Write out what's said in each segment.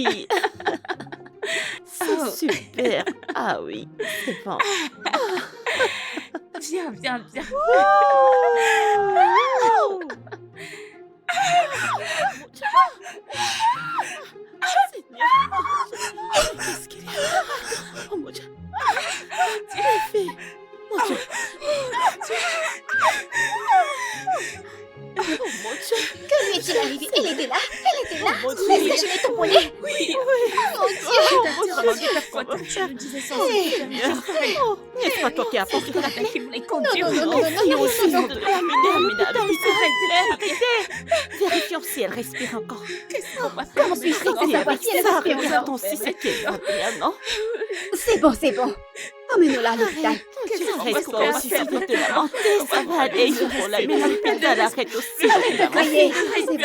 oui. C'est super. Ah oui, c'est bon. Viens. Qu'est-ce qu'il y a? Oh mon Dieu. Les filles. Mon Dieu. Oh mon Dieu. Que lui est-il arrivé? Elle était là. Oh mon Dieu. Est-ce que je l'ai tamponné? Oui. Oh mon Dieu. Je me disais ça. Oh, n'est-ce pas toi qui as apporté la clé? Qui voulait conduire. Oh, fille aussi, on devrait l'amener à l'hôpital. Arrêtez. Vérifions si elle respire encore. Qu'est-ce qu'on va faire? Comment puis-je savoir si elle respire encore? Regardons si c'est qu'elle va bien, non? C'est bon. Emmène-la à l'hôpital. Reste toi aussi, s'il te plaît, lamenter, ça va aller. Il faut l'amener à l'hôpital, arrête aussi. Arrête de crier. C'est bon.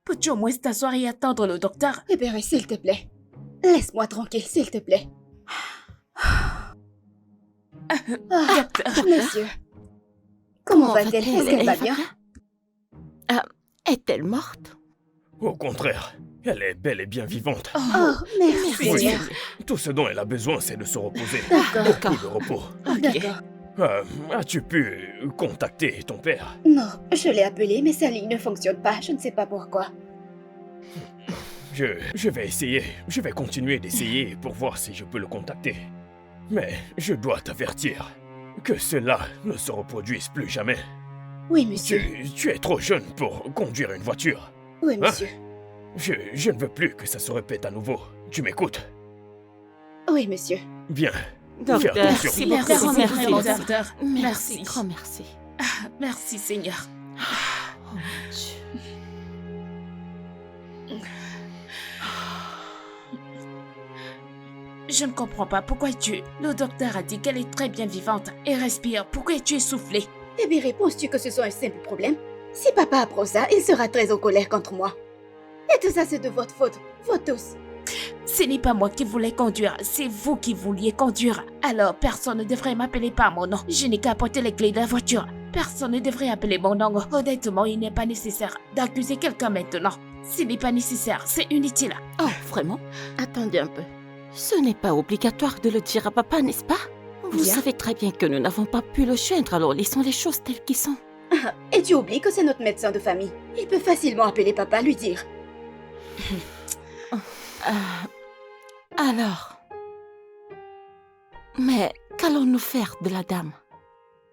Peux-tu au moins t'asseoir et attendre le docteur? Libéré, s'il te plaît. Laisse-moi tranquille, s'il te plaît. Monsieur. Comment va-t-elle? Est-ce qu'elle va bien? Est-elle morte? Au contraire, elle est bel et bien vivante. Oh, merci, Oui. Seigneur. Tout ce dont elle a besoin, c'est de se reposer. D'accord. Beaucoup de repos. D'accord. As-tu pu contacter ton père? Non, je l'ai appelé, mais sa ligne ne fonctionne pas. Je ne sais pas pourquoi. Je vais essayer. Je vais continuer d'essayer pour voir si je peux le contacter. Mais je dois t'avertir que cela ne se reproduise plus jamais. Oui, monsieur. Tu es trop jeune pour conduire une voiture. Oui, monsieur. Je ne veux plus que ça se répète à nouveau. Tu m'écoutes? Oui, monsieur. Bien. Docteur, Fais attention. merci Merci, beaucoup. merci, Merci. docteur. Merci, grand merci. Merci, Seigneur. Oh mon Dieu. Je ne comprends pas. Pourquoi es-tu... Le docteur a dit qu'elle est très bien vivante et respire. Pourquoi es-tu essoufflé? Eh bien, réponds-tu que ce soit un simple problème? Si papa apprend ça, il sera très en colère contre moi. Et tout ça, c'est de votre faute. Vous tous. Ce n'est pas moi qui voulais conduire, c'est vous qui vouliez conduire. Alors, personne ne devrait m'appeler par mon nom. Je n'ai qu'à porter les clés de la voiture. Personne ne devrait appeler mon nom. Honnêtement, il n'est pas nécessaire d'accuser quelqu'un maintenant. Ce n'est pas nécessaire, c'est inutile. Oh, vraiment? Attendez un peu. Ce n'est pas obligatoire de le dire à papa, n'est-ce pas? Vous Bien. savez très bien que nous n'avons pas pu le joindre, alors laissons les choses telles qu'elles sont. Et tu oublies que c'est notre médecin de famille. Il peut facilement appeler papa, lui dire. Alors... Mais qu'allons-nous faire de la dame?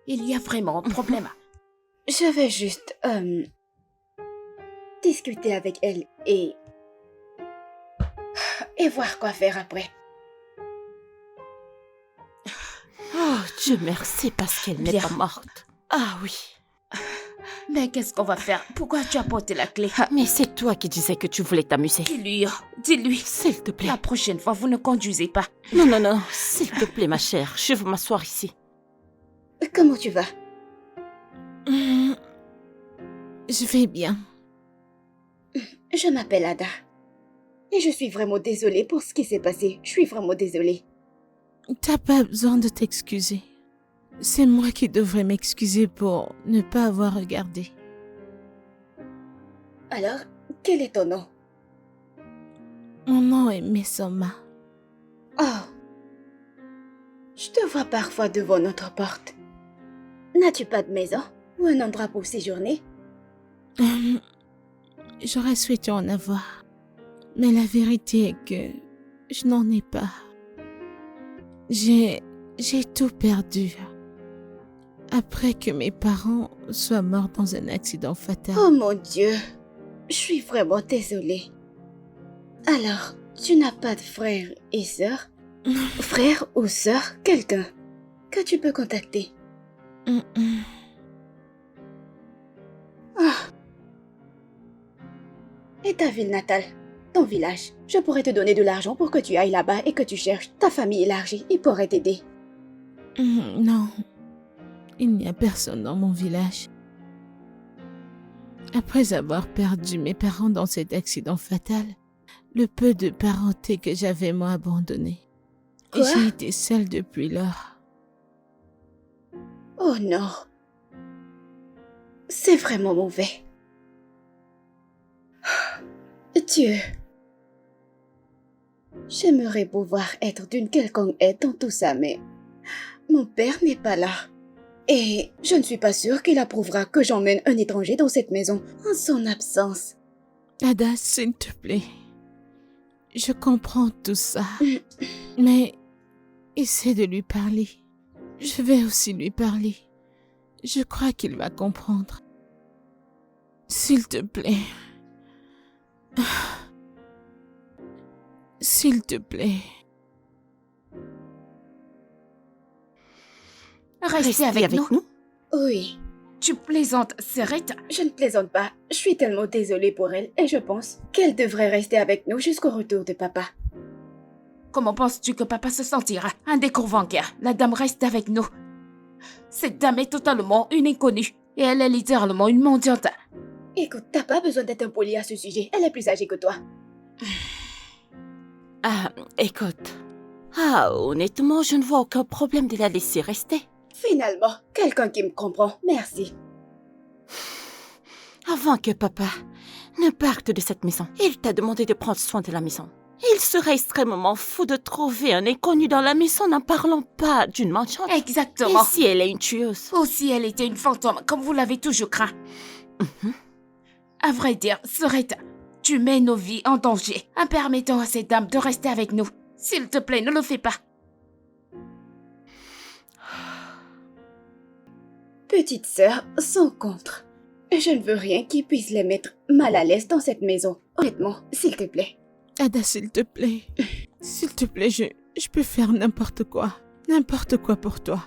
Il y a vraiment un problème. Je vais juste, discuter avec elle et voir quoi faire après. Oh, Dieu merci parce qu'elle n'est Bien. pas morte. Ah oui. Mais qu'est-ce qu'on va faire? Pourquoi tu as porté la clé? Mais c'est toi qui disais que tu voulais t'amuser. Dis-lui. S'il te plaît. La prochaine fois, vous ne conduisez pas. Non. S'il te plaît, ma chère. Je veux m'asseoir ici. Comment tu vas? Je vais bien. Je m'appelle Ada. Et je suis vraiment désolée pour ce qui s'est passé. Je suis vraiment désolée. T'as pas besoin de t'excuser. C'est moi qui devrais m'excuser pour ne pas avoir regardé. Alors, quel est ton nom? Mon nom est Messoma. Oh. Je te vois parfois devant notre porte. N'as-tu pas de maison ou un endroit pour séjourner? J'aurais souhaité en avoir. Mais la vérité est que je n'en ai pas. J'ai tout perdu. Après que mes parents soient morts dans un accident fatal. Oh mon Dieu. Je suis vraiment désolée. Alors, tu n'as pas de frère et sœur? Frère ou sœur, quelqu'un que tu peux contacter? Ah. Et ta ville natale? Ton village? Je pourrais te donner de l'argent pour que tu ailles là-bas et que tu cherches ta famille élargie. Ils pourraient t'aider. Non. Il n'y a personne dans mon village. Après avoir perdu mes parents dans cet accident fatal, le peu de parenté que j'avais moi abandonné. Et Quoi? j'ai été seule depuis lors. Oh non. C'est vraiment mauvais. Dieu. J'aimerais pouvoir être d'une quelconque aide dans tout ça, mais mon père n'est pas là. Et je ne suis pas sûre qu'il approuvera que j'emmène un étranger dans cette maison en son absence. Ada, s'il te plaît. Je comprends tout ça. Mais essaie de lui parler. Je vais aussi lui parler. Je crois qu'il va comprendre. S'il te plaît. S'il te plaît. Restez avec nous. Oui, Tu plaisantes, Serette. je ne plaisante pas. Je suis tellement désolée pour elle et je pense qu'elle devrait rester avec nous jusqu'au retour de papa. Comment penses-tu que papa se sentira? Un décours bancaire. La dame reste avec nous. Cette dame est totalement une inconnue. Et elle est littéralement une mendiante. Écoute, t'as pas besoin d'être impoli à ce sujet. Elle est plus âgée que toi. Ah, écoute. Ah, honnêtement, je ne vois aucun problème de la laisser rester. Finalement, quelqu'un qui me comprend. Merci. Avant que papa ne parte de cette maison, il t'a demandé de prendre soin de la maison. Il serait extrêmement fou de trouver un inconnu dans la maison n'en parlant pas d'une mendiante. Exactement. Et si elle est une tueuse? Aussi, elle était une fantôme, comme vous l'avez toujours craint. À vrai dire, Serette, tu mets nos vies en danger en permettant à cette dame de rester avec nous. S'il te plaît, ne le fais pas. Petite sœur, sans contre. Je ne veux rien qui puisse les mettre mal à l'aise dans cette maison. Honnêtement, s'il te plaît. Ada, s'il te plaît. S'il te plaît, je peux faire n'importe quoi. N'importe quoi pour toi.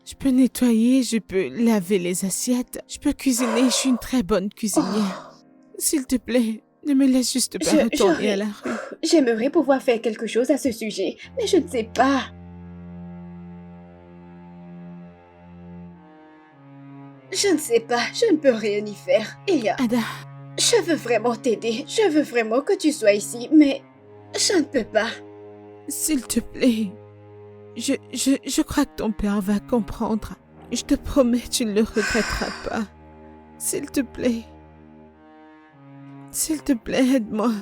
Je peux nettoyer, je peux laver les assiettes, je peux cuisiner, je suis une très bonne cuisinière. S'il te plaît, ne me laisse juste pas retourner à la rue. J'aimerais pouvoir faire quelque chose à ce sujet, mais je ne sais pas. Je ne sais pas, je ne peux rien y faire. Il y a... Ada, Je veux vraiment t'aider, je veux vraiment que tu sois ici, mais je ne peux pas. s'il te plaît. Je crois que ton père va comprendre. Je te promets, tu ne le regretteras pas. S'il te plaît. S'il te plaît, aide-moi.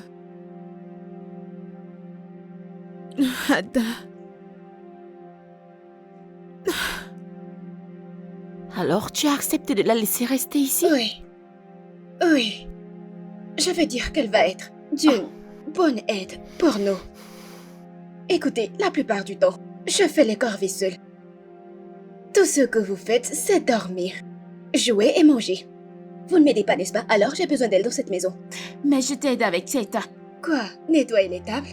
Ada. Alors tu as accepté de la laisser rester ici? Oui. Oui. Je veux dire qu'elle va être d'une bonne aide pour nous. Écoutez, la plupart du temps, je fais les corvées seule. Tout ce que vous faites, c'est dormir, jouer et manger. Vous ne m'aidez pas, n'est-ce pas? Alors j'ai besoin d'elle dans cette maison. Mais je t'aide avec cette... Quoi? Nettoyer les tables?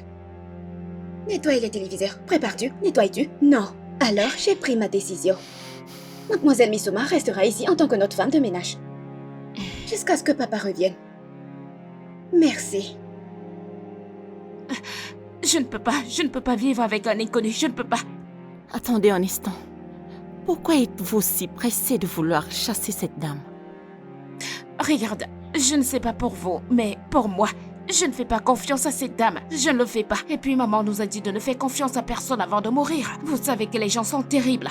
Nettoyer les téléviseurs? Prépares-tu? Nettoies-tu? Non. Alors j'ai pris ma décision. Mademoiselle Misuma restera ici en tant que notre femme de ménage. Jusqu'à ce que papa revienne. Merci. Je ne peux pas vivre avec un inconnu, je ne peux pas. Attendez un instant. Pourquoi êtes-vous si pressé de vouloir chasser cette dame? Regarde, je ne sais pas pour vous, mais pour moi, je ne fais pas confiance à cette dame. Je ne le fais pas. Et puis maman nous a dit de ne faire confiance à personne avant de mourir. Vous savez que les gens sont terribles.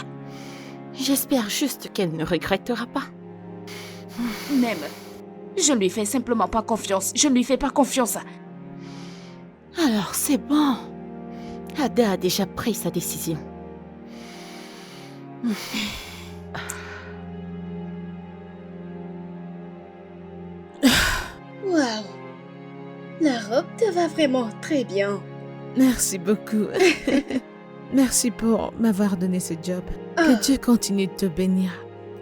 J'espère juste qu'elle ne regrettera pas. Même, je ne lui fais simplement pas confiance. Je ne lui fais pas confiance. Alors c'est bon. Ada a déjà pris sa décision. Waouh. La robe te va vraiment très bien. Merci beaucoup. Merci pour m'avoir donné ce job. Ah. Que Dieu continue de te bénir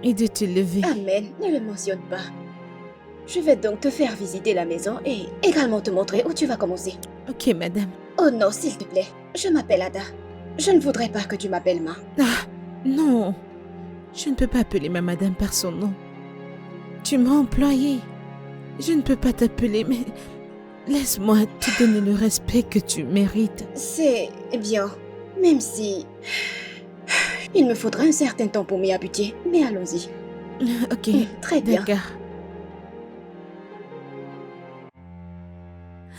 et de te lever. Amen, ne le mentionne pas. Je vais donc te faire visiter la maison et également te montrer où tu vas commencer. Ok, madame. Oh non, s'il te plaît. Je m'appelle Ada. Je ne voudrais pas que tu m'appelles Ma. Ah, non. Je ne peux pas appeler ma madame par son nom. Tu m'as employée. Je ne peux pas t'appeler, mais laisse-moi te donner le respect que tu mérites. C'est bien. Même si... Il me faudra un certain temps pour m'y habituer, mais allons-y. Ok, Très bien. d'accord.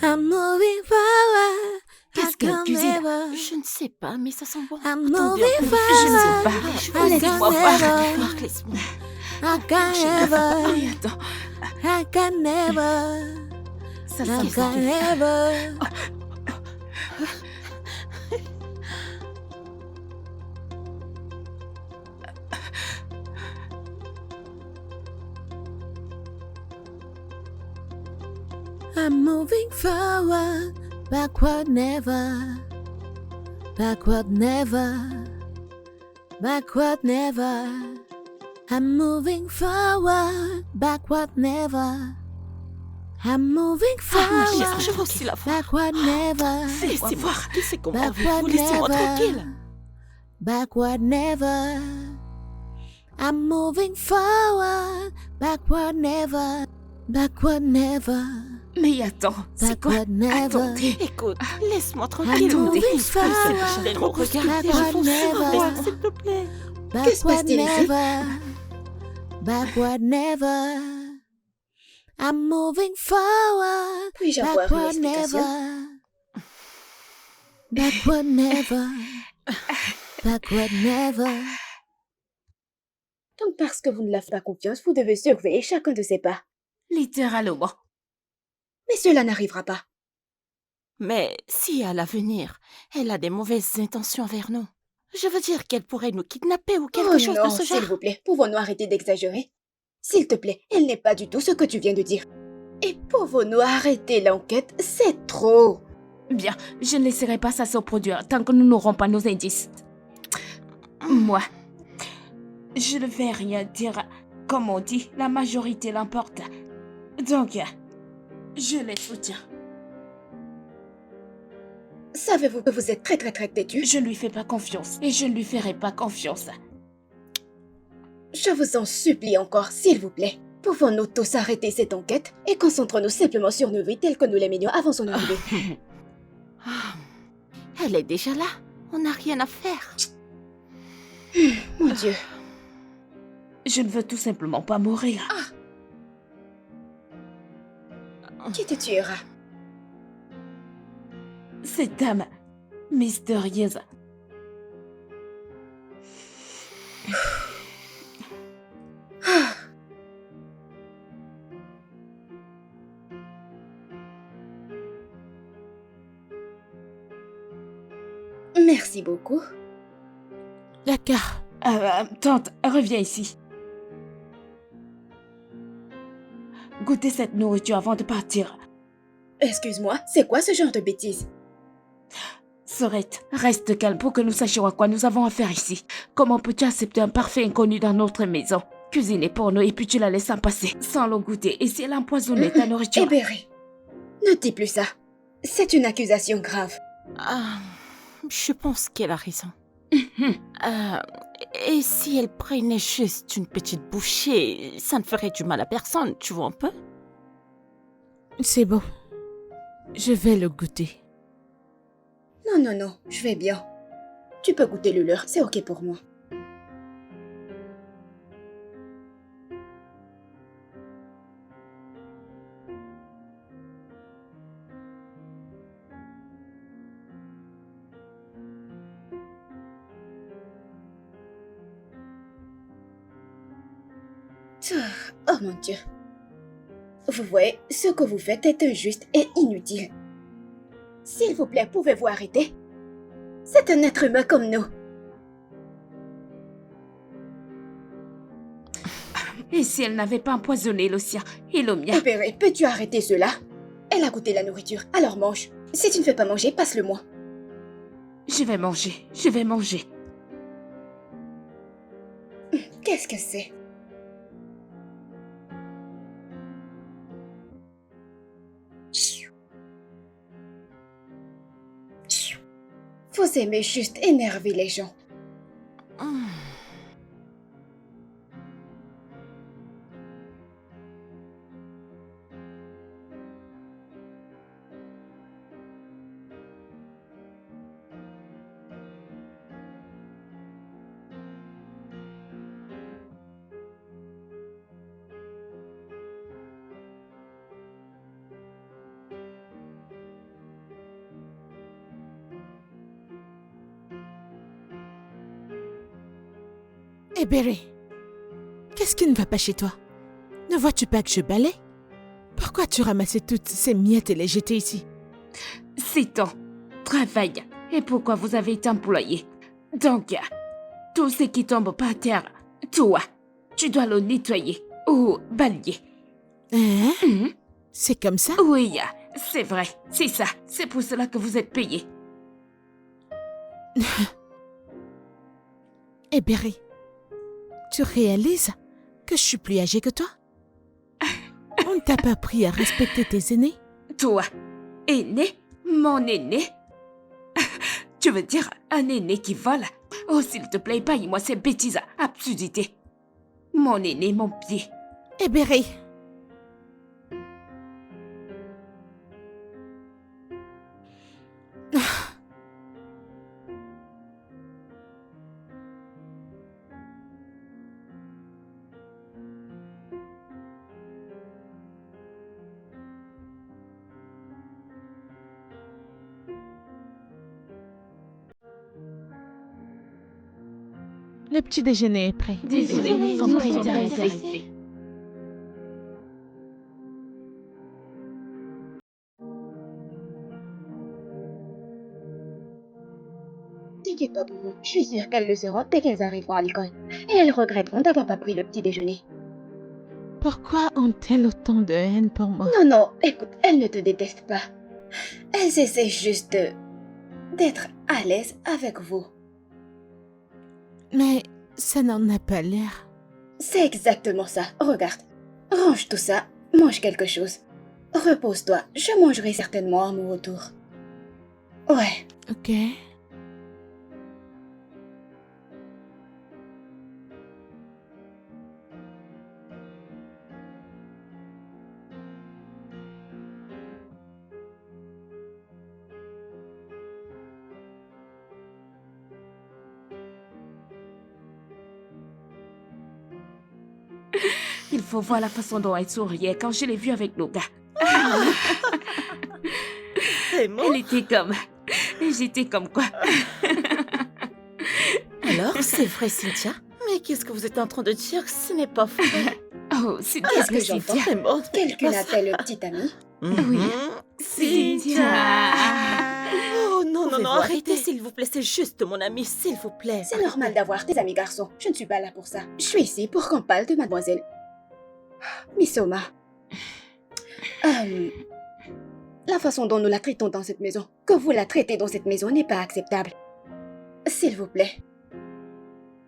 I'm moving forward. Qu'est-ce I qu'elle can cuisine? never. Je ne sais pas, mais ça sent bon. I'm Attendez, moving je ne sais forward. pas. Je I laisse-moi can voir. never. Laisse-moi. I can never. Oui, attends. I can never. Ça I sent can never. I'm moving forward, backward never, backward never, backward never. I'm moving forward, backward never. I'm moving Ah, ma chère, forward, je veux aussi la voir. backward never, Laissez-moi voir. Laissez qu'on m'enlève. backward Vous laissez-moi tranquille. never, backward never. I'm moving forward, backward never, backward never. Mais attends, c'est quoi? Backward never. Attendez. Écoute, laisse-moi tranquille. Attendez. Il faut que me regarder. Je vous supplie, s'il te plaît. Que se Backward passe-t-il ici? never, backward never. I'm moving forward, Puis-je avoir une backward explication? never, backward never, backward never. Donc parce que vous ne l'avez pas confiance, vous devez surveiller chacun de ses pas. Littéralement. Mais cela n'arrivera pas. Mais si à l'avenir, elle a des mauvaises intentions envers nous, je veux dire qu'elle pourrait nous kidnapper ou quelque Oh chose non, de ce genre. s'il vous plaît, pouvons-nous arrêter d'exagérer? S'il te plaît, elle n'est pas du tout ce que tu viens de dire. Et pouvons-nous arrêter l'enquête? C'est trop. Bien, je ne laisserai pas ça se produire tant que nous n'aurons pas nos indices. Moi, je ne vais rien dire. Comme on dit, la majorité l'emporte. Donc, je les soutiens. Savez-vous que vous êtes très têtu? Je ne lui fais pas confiance et je ne lui ferai pas confiance. Je vous en supplie encore, s'il vous plaît. Pouvons-nous tous arrêter cette enquête et concentrons-nous simplement sur nos vies telles que nous les menions avant son arrivée? Ah, elle est déjà là. On n'a rien à faire. Mon Dieu. Je ne veux tout simplement pas mourir. Qui te tuera? Cette dame mystérieuse. Merci beaucoup. D'accord. Tante, reviens ici. Goûtez cette nourriture avant de partir. Excuse-moi, c'est quoi ce genre de bêtises? Sorette, reste calme pour que nous sachions à quoi nous avons affaire ici. Comment peux-tu accepter un parfait inconnu dans notre maison? Cuisiner pour nous et puis tu la laisses en passer sans le goûter. Et si elle a empoisonné ta nourriture? Hébéré, ne dis plus ça. C'est une accusation grave. Ah, je pense qu'elle a raison. Et si elle prenait juste une petite bouchée, ça ne ferait du mal à personne, tu vois un peu? C'est bon. Je vais le goûter. Non, je vais bien. Tu peux goûter le leur, c'est ok pour moi. Oh mon Dieu. Vous voyez, ce que vous faites est injuste et inutile. S'il vous plaît, pouvez-vous arrêter? C'est un être humain comme nous. Et si elle n'avait pas empoisonné le sien et le mien? Hébéré, peux-tu arrêter cela? Elle a goûté la nourriture, alors mange. Si tu ne fais pas manger, passe-le-moi. Je vais manger, je vais manger. Qu'est-ce que c'est? Vous aimez juste énerver les gens. Hmm. Hé, Berry, qu'est-ce qui ne va pas chez toi? Ne vois-tu pas que je balaie? Pourquoi tu ramassais toutes ces miettes et les jetais ici? C'est ton travail. Et pourquoi vous avez été employé? Donc, tout ce qui tombe par terre, toi, tu dois le nettoyer ou balayer. Hein? Mhm. C'est comme ça? Oui, c'est vrai, c'est ça. C'est pour cela que vous êtes payé. Hé, Berry, tu réalises que je suis plus âgée que toi? On ne t'a pas appris à respecter tes aînés? Toi, aîné, mon aîné. Tu veux dire un aîné qui vole? Oh, s'il te plaît, paye-moi ces bêtises, absurdités. Mon aîné, mon pied. Hé, Berry. Le petit déjeuner est prêt. Désolée, son président est est arrivé. T'inquiète pas, Boubou. Je suis sûre qu'elles le seront dès qu'elles arriveront à l'école. Et elles regretteront d'avoir pas pris le petit déjeuner. Pourquoi ont-elles autant de haine pour moi? Non, non, écoute, elles ne te détestent pas. Elles essaient juste d'être à l'aise avec vous. Mais ça n'en a pas l'air. C'est exactement ça. Regarde. Range tout ça, mange quelque chose. Repose-toi, je mangerai certainement à mon retour. Ouais. Ok. Il faut voir la façon dont elle souriait quand je l'ai vue avec nos gars. C'est moi. Elle était comme... Et j'étais comme quoi? Alors, c'est vrai, Cynthia? Mais qu'est-ce que vous êtes en train de dire? Ce n'est pas vrai. Oh, c'est Qu'est-ce que bien, j'entends? Cynthia. C'est mort. Quelqu'un appelle le petit ami. Oui. Cynthia. Oh non, non, Pouvez-vous non, arrêtez, arrêter? s'il vous plaît. C'est juste mon ami, s'il vous plaît. C'est normal d'avoir des amis garçons. Je ne suis pas là pour ça. Je suis ici pour qu'on parle de mademoiselle Misoma. La façon dont nous la traitons dans cette maison, que vous la traitez dans cette maison n'est pas acceptable. S'il vous plaît.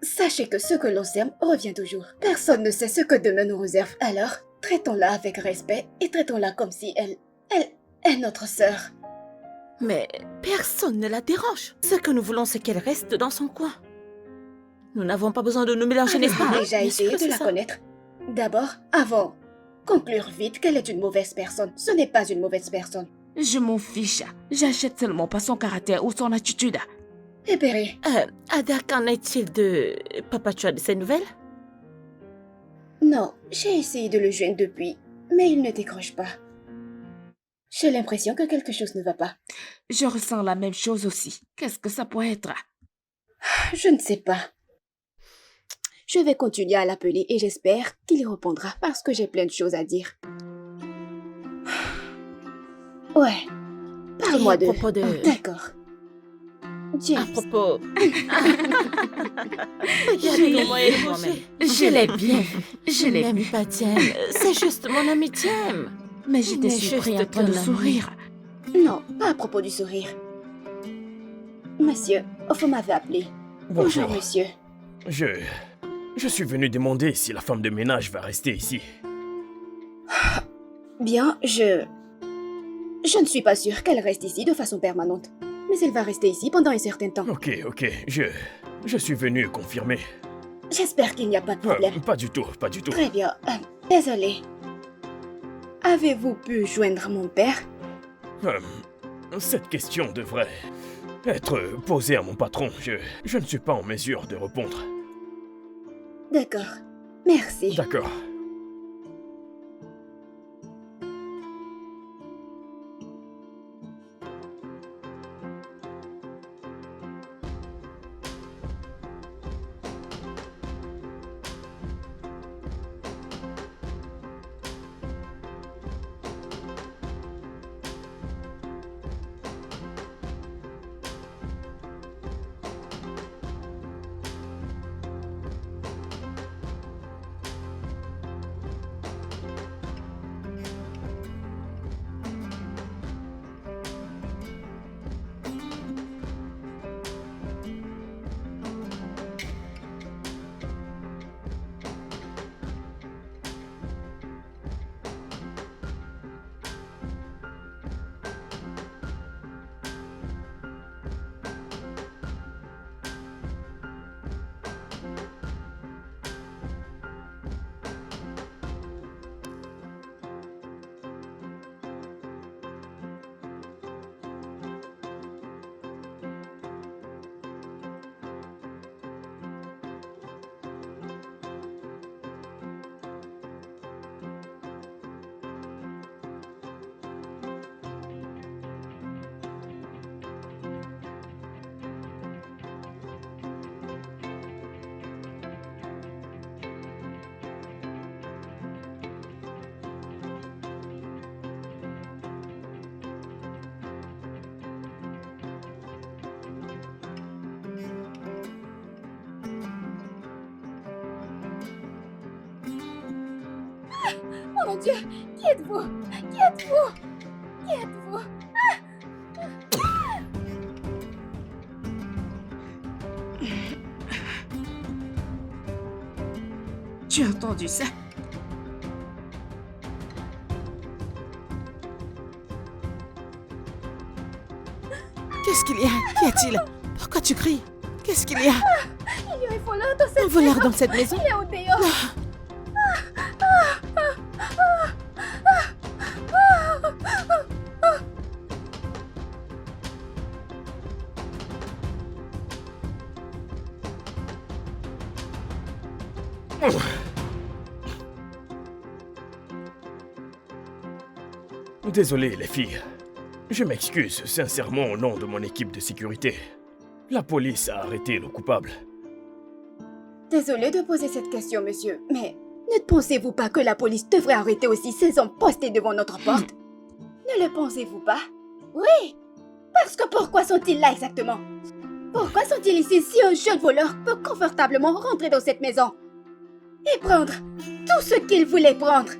Sachez que ce que l'on sème revient toujours. Personne ne sait ce que demain nous réserve. Alors, traitons-la avec respect et traitons-la comme si elle est notre sœur. Mais personne ne la dérange. Ce que nous voulons, c'est qu'elle reste dans son coin. Nous n'avons pas besoin de nous mélanger, n'est-ce pas? Avez-vous déjà Bien essayé sûr, de c'est la ça. connaître? D'abord, avant. Conclure vite qu'elle est une mauvaise personne. Ce n'est pas une mauvaise personne. Je m'en fiche. J'achète seulement pas son caractère ou son attitude. Eh Berry, Ada, qu'en est-il de... Papa, tu as de ses nouvelles? non, j'ai essayé de le joindre depuis, mais il ne décroche pas. J'ai l'impression que quelque chose ne va pas. Je ressens la même chose aussi. Qu'est-ce que ça pourrait être? Je ne sais pas. Je vais continuer à l'appeler et j'espère qu'il répondra parce que j'ai plein de choses à dire. Ouais, parle-moi Et à de... propos de- Oh, d'accord. À James, propos... Je l'ai Comment elle est vu mochée. moi-même. Je l'ai bien vu. Je l'ai n'aime vu. pas Diem. C'est juste mon ami Diem. Mais j'étais Mais surpris juste en train de qu'un ami. sourire. non, pas à propos du sourire. Monsieur, vous m'avez appelé. Bonjour. monsieur. Je suis venu demander si la femme de ménage va rester ici. Bien, je ne suis pas sûre qu'elle reste ici de façon permanente. Mais elle va rester ici pendant un certain temps. Ok, je suis venu confirmer. J'espère qu'il n'y a pas de problème. Pas du tout, pas du tout. Très bien. Désolé. Avez-vous pu joindre mon père? Cette question devrait être posée à mon patron. Je ne suis pas en mesure de répondre. D'accord. Merci. D'accord. mon Dieu! Qui êtes-vous? Qui êtes-vous? Qui êtes-vous? Tu as entendu ça? Qu'est-ce qu'il y a? Qu'y a-t-il? Pourquoi tu cries? Qu'est-ce qu'il y a? Il y a un voleur dans cette Un voleur dans cette maison? Il est au dehors! Désolé, les filles. Je m'excuse sincèrement au nom de mon équipe de sécurité. La police a arrêté le coupable. Désolé de poser cette question, monsieur, mais ne pensez-vous pas que la police devrait arrêter aussi ces hommes postés devant notre porte? Ne le pensez-vous pas? Oui! Parce que pourquoi sont-ils là exactement? Pourquoi sont-ils ici si un jeune voleur peut confortablement rentrer dans cette maison et prendre tout ce qu'il voulait prendre?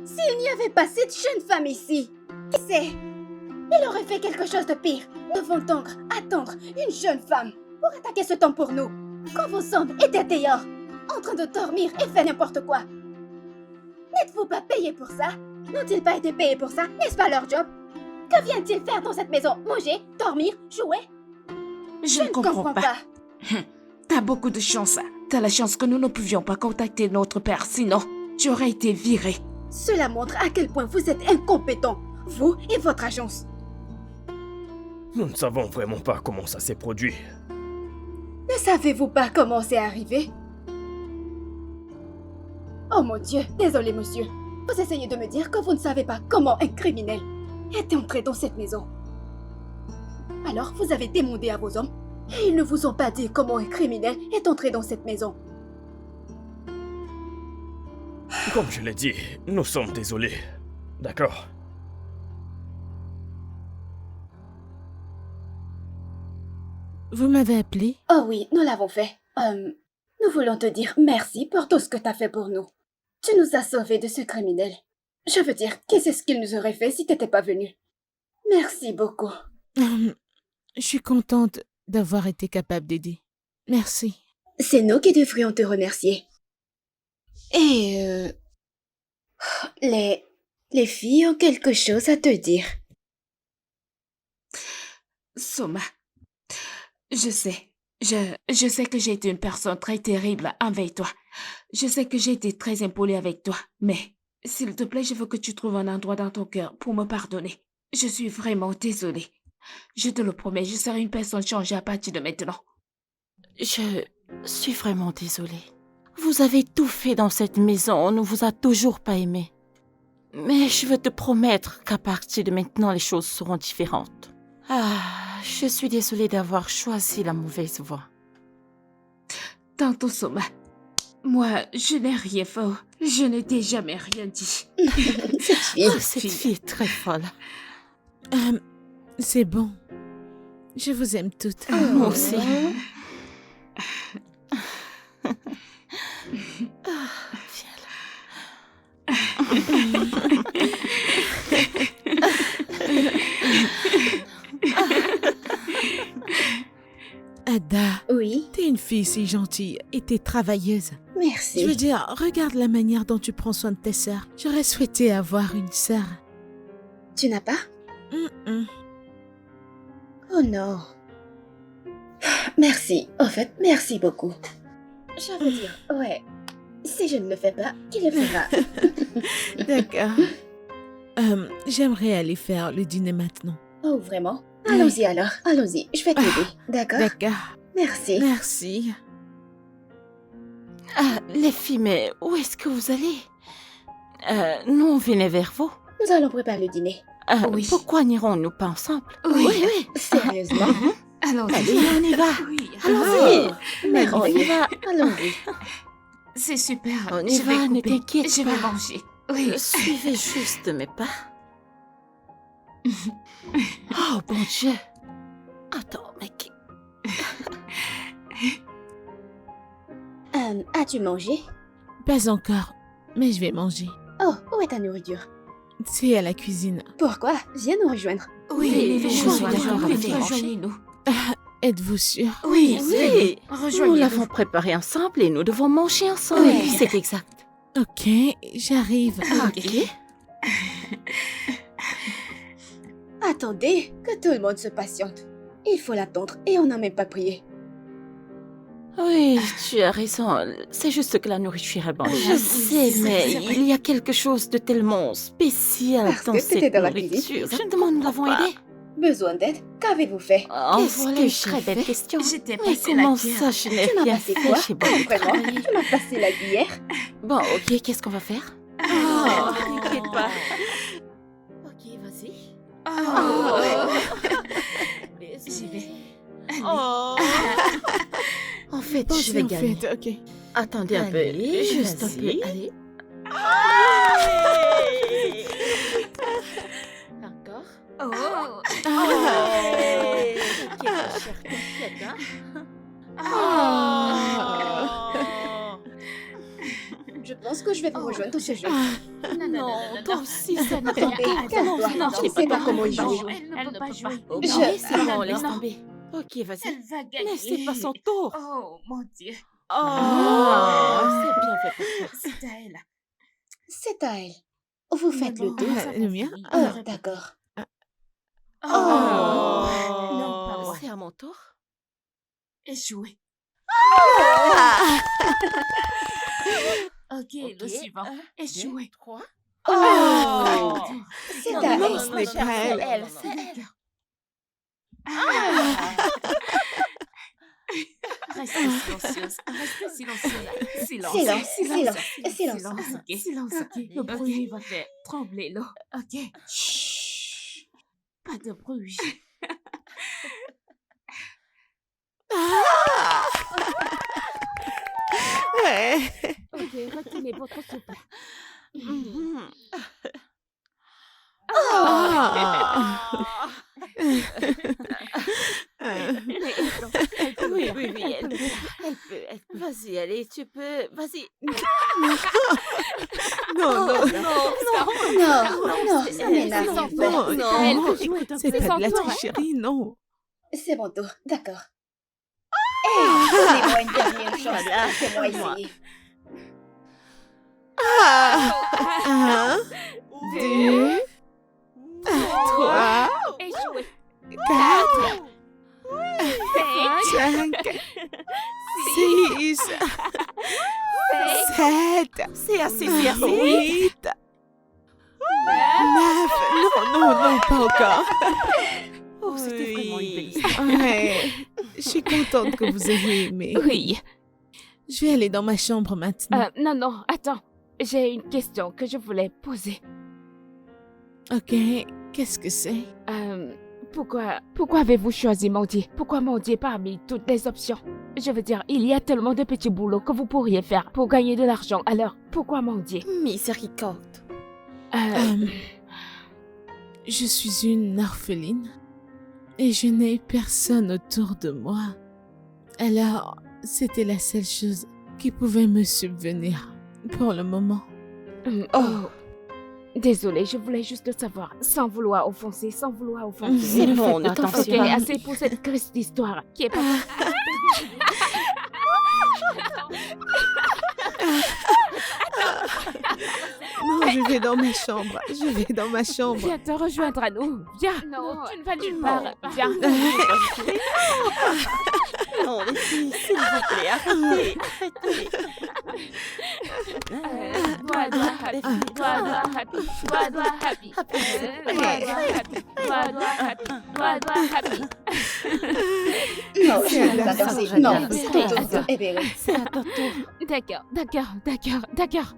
S'il n'y avait pas cette jeune femme ici, qui sait? Il aurait fait quelque chose de pire. Nous devons donc attendre une jeune femme pour attaquer ce temps pour nous, quand vos hommes étaient dehors, en train de dormir et faire n'importe quoi. N'êtes-vous pas payés pour ça? N'ont-ils pas été payés pour ça? N'est-ce pas leur job? Que viennent-ils faire dans cette maison? Manger? Dormir? Jouer? Je ne comprends pas. T'as beaucoup de chance. T'as la chance que nous ne pouvions pas contacter notre père, sinon tu aurais été viré. Cela montre à quel point vous êtes incompétents, vous et votre agence. Nous ne savons vraiment pas comment ça s'est produit. Ne savez-vous pas comment c'est arrivé? Oh mon Dieu, désolé monsieur. Vous essayez de me dire que vous ne savez pas comment un criminel est entré dans cette maison. Alors vous avez demandé à vos hommes et ils ne vous ont pas dit comment un criminel est entré dans cette maison. Comme je l'ai dit, nous sommes désolés. D'accord? Vous m'avez appelé? Oh oui, nous l'avons fait. Nous voulons te dire merci pour tout ce que t'as fait pour nous. Tu nous as sauvés de ce criminel. Je veux dire, qu'est-ce qu'il nous aurait fait si t'étais pas venu? Merci beaucoup. Je suis contente d'avoir été capable d'aider. Merci. C'est nous qui devrions te remercier. Et les filles ont quelque chose à te dire. Soma, je sais que j'ai été une personne très terrible avec toi. Je sais que j'ai été très impolie avec toi. Mais, s'il te plaît, je veux que tu trouves un endroit dans ton cœur pour me pardonner. Je suis vraiment désolée. Je te le promets, je serai une personne changée à partir de maintenant. Je suis vraiment désolée. Vous avez tout fait dans cette maison, on ne vous a toujours pas aimé. Mais je veux te promettre qu'à partir de maintenant, les choses seront différentes. Ah, je suis désolée d'avoir choisi la mauvaise voie. Tantôt, Soma, moi, je n'ai rien fait. Je ne t'ai jamais rien dit. Cette fille est très folle. C'est bon. Je vous aime toutes. Moi aussi. Viens là. Ada, Oui, t'es une fille si gentille et t'es travailleuse. merci. Je veux dire, regarde la manière dont tu prends soin de tes sœurs. J'aurais souhaité avoir une sœur. Tu n'as pas? Oh non. Merci. Au fait, merci beaucoup. Je veux dire, ouais. Si je ne le fais pas, qui le fera? D'accord. J'aimerais aller faire le dîner maintenant. Oh, vraiment? Allons-y alors. Allons-y. Je vais t'aider. D'accord? D'accord. Merci. Merci. Ah, les filles, mais où est-ce que vous allez? Nous, on venait vers vous. Nous allons préparer le dîner. Oui. Pourquoi n'irons-nous pas ensemble? Oui. Sérieusement? Allons-y. Allez, on y va. Oui. Allons-y. Mais On y va. Allons-y. C'est super. On y Je vais va, ne couper. t'inquiète Je vais pas. manger. Oui. Suivez juste mes pas. Oh, bon Dieu. Attends, mais qui... As-tu mangé? Pas encore. mais je vais manger. Oh, où est ta nourriture? C'est à la cuisine. Pourquoi? Viens nous rejoindre. Oui, je suis d'accord avec toi. Rejoignez-nous. Êtes-vous sûr? Oui, oui. Nous Rejoignez-nous. l'avons préparé ensemble et nous devons manger ensemble. Oui. C'est exact. Ok, j'arrive. Ok. Attendez, que tout le monde se patiente. Il faut l'attendre et on n'a même pas prié. Oui, tu as raison. C'est juste que la nourriture est bonne. Je sais, mais il y a quelque chose de tellement spécial Parce dans que t'étais cette dans la cuisine, nourriture. Je me demande, nous l'avons aidé? Besoin d'aide? Qu'avez-vous fait? Oh, Qu'est-ce voilà que une j'ai très belle fait? question. J'étais Mais passée la comment cuillère. ça, je n'ai Tu m'as rien passé fait? quoi? J'ai Ah, beaucoup vraiment? travaillé. Tu m'as passé la cuillère? Bon, ok, qu'est-ce qu'on va faire? Oh. T'inquiète pas. Ok, vas-y. Oh. J'y vais. Oh, En fait, Bon, je vais en gagner. fait, ok. Attendez un peu. Allez, Juste un peu. vas-y. Allez. Encore. Oh. Ok, ma chère, t'inquiète, hein. Je pense que je vais vous rejoindre dans ce jeu. Non, toi aussi, ça n'a Attendez, calme-toi. non, Je sais pas comment y jouer. Elle ne peut pas jouer. Ok, Je- c'est bon, laisse Non. tomber. Ok, vas-y. Elle va gagner. Mais c'est pas son tour. Oh, mon Dieu. C'est bien fait pour toi. C'est à elle. C'est à elle. Vous faites le tour. Le mien? Oh, d'accord. Oh. Oh. Non, pas moi. C'est à mon tour. Échoué. Ok, le Ok, suivant. 1, Échoué. 2, 3. Oh, c'est Non, à non, elle. non, ce n'est non, pas c'est elle. elle, c'est elle. D'accord. Restez silencieuse. Restez silencieuse. Silence. Silence, silence, silence. Ok. Silence. Ok. Le bruit va faire trembler l'eau. Ok. Chut. Pas de bruit. Ouais. Ok, retenez votre souffle. Mhm. Oui, oui, oui, elle peut. Vas-y, allez, tu peux. Vas-y. Non, non, Non, ça m'énerve. non, non, c'est c'est pas son de la tour. tricherie, non. C'est mon tour, d'accord. Hey, donnez-moi une dernière chance. Laissez-moi essayer. Un, deux, trois, Échoué. quatre, Cinq. 5, 6, 7, C'est assez, c'est assez. 8, 9. Non, pas encore. Oh, c'était Oui. vraiment une belle histoire. Ouais, je suis contente que vous ayez aimé. Oui. Je vais aller dans ma chambre maintenant. Non, attends. J'ai une question que je voulais poser. Ok, qu'est-ce que c'est? Pourquoi avez-vous choisi Mandier? Pourquoi Mandier parmi toutes les options? Je veux dire, il y a tellement de petits boulots que vous pourriez faire pour gagner de l'argent. Alors, pourquoi Mandier? Miséricorde. Je suis une orpheline et je n'ai personne autour de moi. Alors, c'était la seule chose qui pouvait me subvenir pour le moment. Oh. Désolée, je voulais juste savoir, sans vouloir offenser. C'est Ne bon, faites ne pas t'en Ok, fais pas. assez pour cette triste histoire qui est pas... Non, je vais dans ma chambre. Viens te rejoindre à nous. Viens. Non, tu ne vas nulle part. Viens. Non, les filles, s'il vous plaît, arrêtez. Non, je ne peux pas danser. Non, c'est ton tour. Eh bien, oui. C'est à ton tour. D'accord.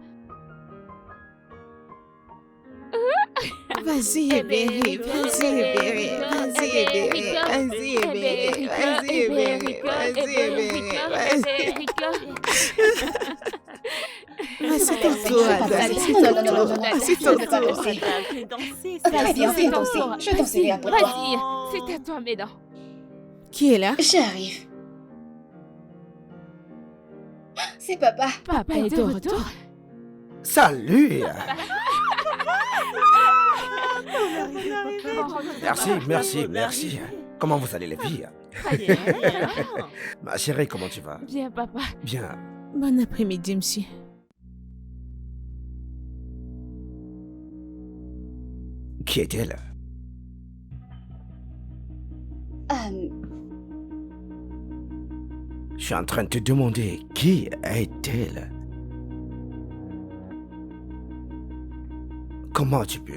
Vas-y, Eberi, vas-y, Eberi, vas-y, Eberi, vas-y, Eberi, vas-y, Eberi, vas-y, Eberi, vas-y. C'est ton tour, Ada, c'est ton tour, c'est ton Je ne peux pas tour. danser. Fais danser, Très bien, c'est viens ton danser. tour. Je danserai après toi. Vas-y, c'est à toi, Médan. Qui est là? J'arrive. C'est papa. Papa est de retour. Salut. Merci. Comment vous allez les filles? Ma chérie, comment tu vas? Bien, papa. Bien. Bon après-midi, monsieur. Qui est-elle? Je suis en train de te demander, qui est-elle? Comment tu peux?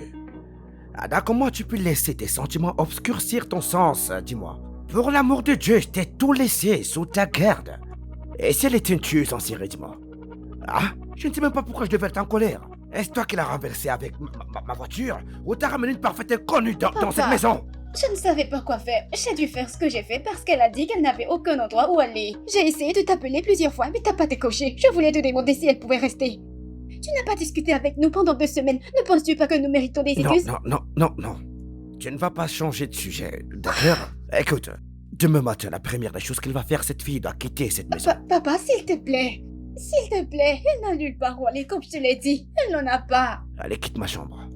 Ada, comment tu peux laisser tes sentiments obscurcir ton sens, dis-moi? Pour l'amour de Dieu, je t'ai tout laissé sous ta garde. Et si elle est une tueuse en série, dis-moi? Ah, je ne sais même pas pourquoi je devais être en colère. Est-ce toi qui l'as renversée avec ma voiture? Ou t'as ramené une parfaite inconnue dans cette maison? Je ne savais pas quoi faire. J'ai dû faire ce que j'ai fait parce qu'elle a dit qu'elle n'avait aucun endroit où aller. J'ai essayé de t'appeler plusieurs fois, mais t'as pas décoché. Je voulais te demander si elle pouvait rester. Tu n'as pas discuté avec nous pendant 2 semaines. Ne penses-tu pas que nous méritons des excuses? Non. Tu ne vas pas changer de sujet, d'accord? Écoute, demain matin, la première des choses qu'elle va faire, cette fille doit quitter cette maison. Papa, s'il te plaît. S'il te plaît, elle n'a nulle part où aller, comme je te l'ai dit. Elle n'en a pas. Allez, quitte ma chambre.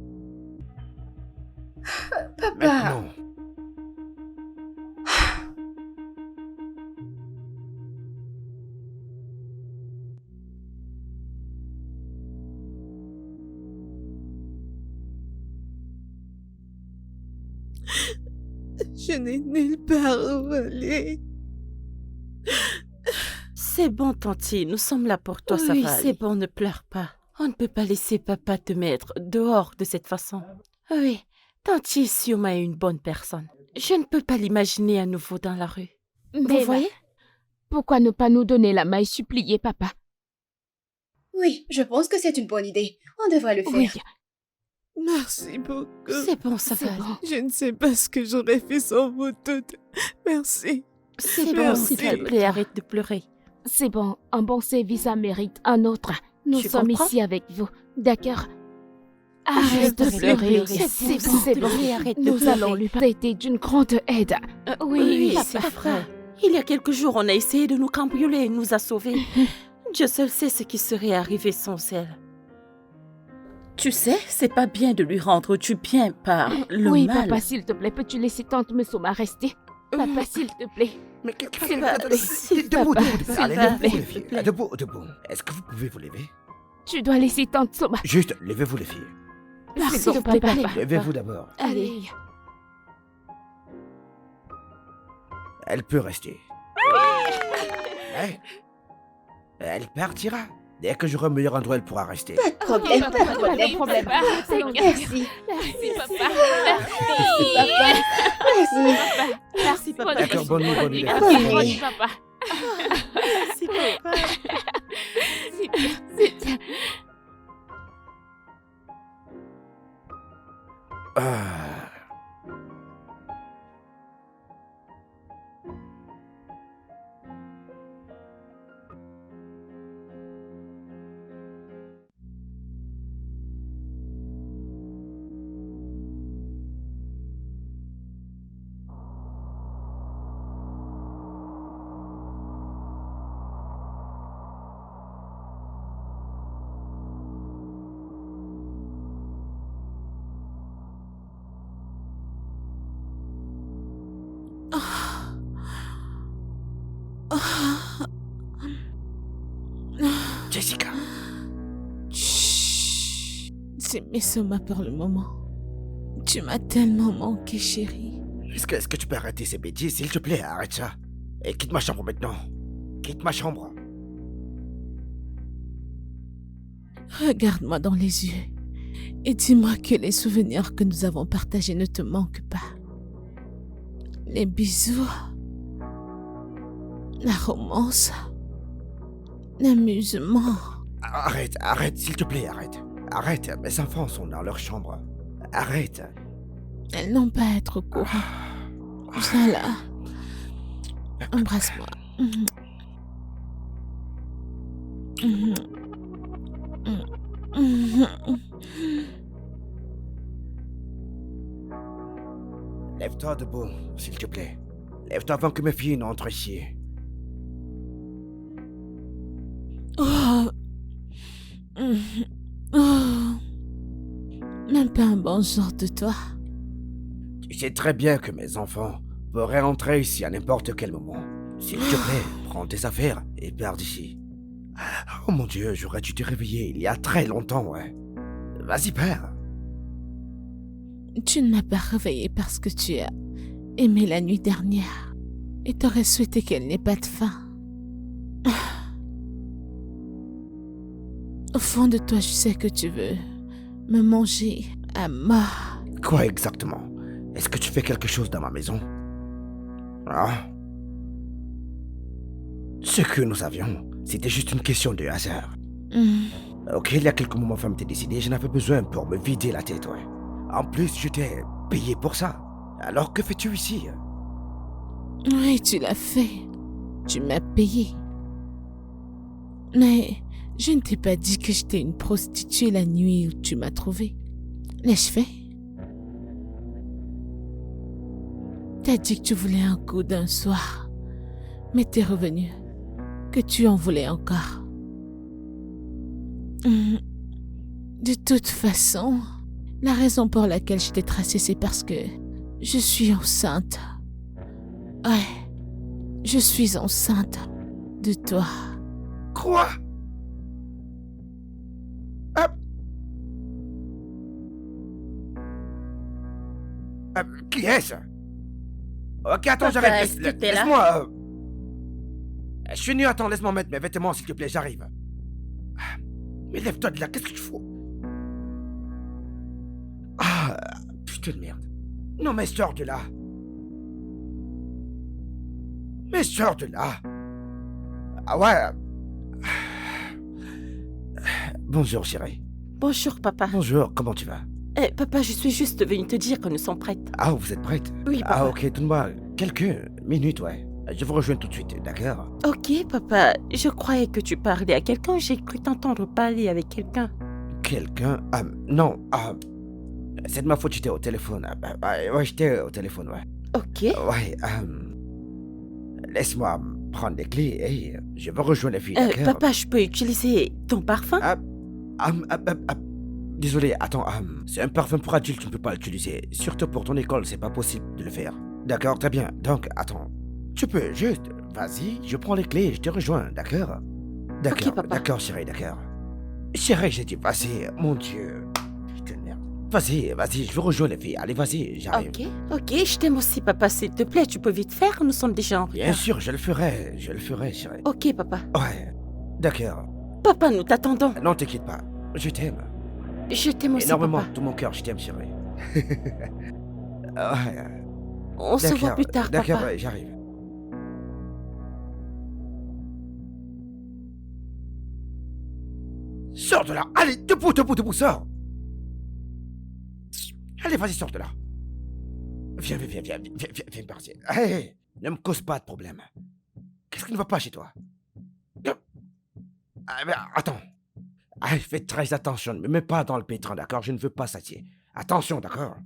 Papa. Maintenant. Je n'ai nulle part où aller. C'est bon, Tanti, nous sommes là pour toi, ça Oui, va. C'est bon, ne pleure pas. On ne peut pas laisser papa te mettre dehors de cette façon. Oui, Tanti est sûrement une bonne personne. Je ne peux pas l'imaginer à nouveau dans la rue. Vous Mais voyez? pourquoi ne pas nous donner la main et supplier, papa? Oui, je pense que c'est une bonne idée. On devrait le faire. Oui, Merci beaucoup. C'est bon, ça c'est va. bon. Je ne sais pas ce que j'aurais fait sans vous toutes. Merci. C'est bon, bon, s'il s'il te te plaît, arrête de pleurer. C'est bon, un bon service en mérite un autre. Nous Tu sommes comprends? ici avec vous, d'accord? Arrête de pleurer, c'est bon. Arrête de Nous pleurer. allons lui prêter d'une grande aide. Oui, papa. c'est vrai. Il y a quelques jours, on a essayé de nous cambrioler et nous a sauvés. Dieu seul sait ce qui serait arrivé sans elle. Tu sais, c'est pas bien de lui rendre du bien par le Oui, mal. papa, s'il te plaît, peux-tu laisser tante Mesoma rester? Papa, s'il te plaît. Mais S'il te plaît. Debout, Papa, debout. s'il Allez, te levez-vous, plaît. les filles. Debout. Est-ce que vous pouvez vous lever? Tu dois laisser tante Soma. Juste, levez-vous, les filles. S'il te plaît, plaît, allez. papa. Levez-vous d'abord. Allez. Elle peut rester. Ouais. Elle partira. Dès que j'aurai un meilleur endroit, elle pourra rester. Pas de problème, pas de problème. problème. Merci. Merci, papa. Merci, papa. Merci. Merci, papa. D'accord, bonne nuit, bonne nuit. Bonne nuit. Bonne nuit, papa. Merci, papa. Ah. Jessica. Chut. C'est Mesoma pour le moment. Tu m'as tellement manqué, chérie. Est-ce que tu peux arrêter ces bêtises, s'il te plaît? Arrête ça. Et quitte ma chambre maintenant. Quitte ma chambre. Regarde-moi dans les yeux et dis-moi que les souvenirs que nous avons partagés ne te manquent pas. Les bisous, la romance, l'amusement. Arrête, s'il te plaît, arrête. Arrête, mes enfants sont dans leur chambre. Arrête. Elles n'ont pas à être au courant. Viens là. Embrasse-moi. Lève-toi debout, s'il te plaît. Lève-toi avant que mes filles n'entrent ici. Oh. pas un bon genre de toi. Tu sais très bien que mes enfants pourraient rentrer ici à n'importe quel moment. S'il te plaît, prends tes affaires et pars d'ici. Oh mon Dieu, j'aurais dû te réveiller il y a très longtemps, ouais. Vas-y, pars. Tu ne m'as pas réveillée parce que tu as aimé la nuit dernière et t'aurais souhaité qu'elle n'ait pas de fin. Au fond de toi, je sais que tu veux me manger à mort. Quoi exactement? Est-ce que tu fais quelque chose dans ma maison? Ah? Ce que nous avions, c'était juste une question de hasard. Ok, il y a quelques moments, ma femme t'est décidé, j'en avais besoin pour me vider la tête, ouais. En plus, je t'ai payé pour ça. Alors que fais-tu ici? Oui, tu l'as fait. Tu m'as payé. Mais je ne t'ai pas dit que j'étais une prostituée la nuit où tu m'as trouvée. L'ai-je fait? T'as dit que tu voulais un coup d'un soir, mais t'es revenu, que tu en voulais encore. De toute façon, la raison pour laquelle je t'ai tracé, c'est parce que je suis enceinte. Ouais, je suis enceinte de toi. Quoi? Qui est-ce? Ok, attends, Papa, j'arrive. est-ce que t'es là? Laisse-moi. Je suis nu, attends, laisse-moi mettre mes vêtements, s'il te plaît, j'arrive. Mais lève-toi de là, qu'est-ce que tu fous? Ah, putain de merde. Non, mais sors de là. Mais sors de là. Ah ouais. Bonjour, chérie. Bonjour, papa. Bonjour, comment tu vas? Papa, je suis juste venue te dire que nous sommes prêtes. Ah, vous êtes prête? Oui, papa. Ah, ok, donne-moi quelques minutes, ouais. Je vous rejoins tout de suite, d'accord? Ok, papa. Je croyais que tu parlais à quelqu'un. J'ai cru t'entendre parler avec quelqu'un. Quelqu'un? Non, c'est de ma faute, j'étais au téléphone. Ouais, j'étais au téléphone, ouais. Ok. Ouais, laisse-moi prendre les clés et je vais rejoindre les filles, d'accord? Papa, je peux utiliser ton parfum? Désolé, attends, c'est un parfum pour adulte, tu ne peux pas l'utiliser. Surtout pour ton école, c'est pas possible de le faire. D'accord, très bien. Donc, attends. Tu peux juste, vas-y, je prends les clés et je te rejoins, d'accord? D'accord, Ok, papa. d'accord, chérie, d'accord. Chérie, j'ai dit, vas-y, mon Dieu. Putain de merde. Vas-y, je veux rejoindre les filles. Allez, vas-y, j'arrive. Ok, je t'aime aussi, papa. S'il te plaît, tu peux vite faire. Nous sommes déjà en retard. Bien sûr, je le ferai, chérie. Ok, papa. Ouais, d'accord. Papa, nous t'attendons. Non, t'inquiète pas, je t'aime. Je t'aime aussi, Énormément, papa. tout mon cœur, je t'aime, chérie. Ouais, On se voit plus tard, d'accord, papa. ouais, j'arrive. Sors de là! Allez, debout, sors! Allez, vas-y, sors de là! Viens partir. Hey, ne me cause pas de problème. Qu'est-ce qui ne va pas chez toi? Mais attends. Fais très attention, ne me mets pas dans le pétrin, d'accord? Je ne veux pas s'attirer. Attention, d'accord?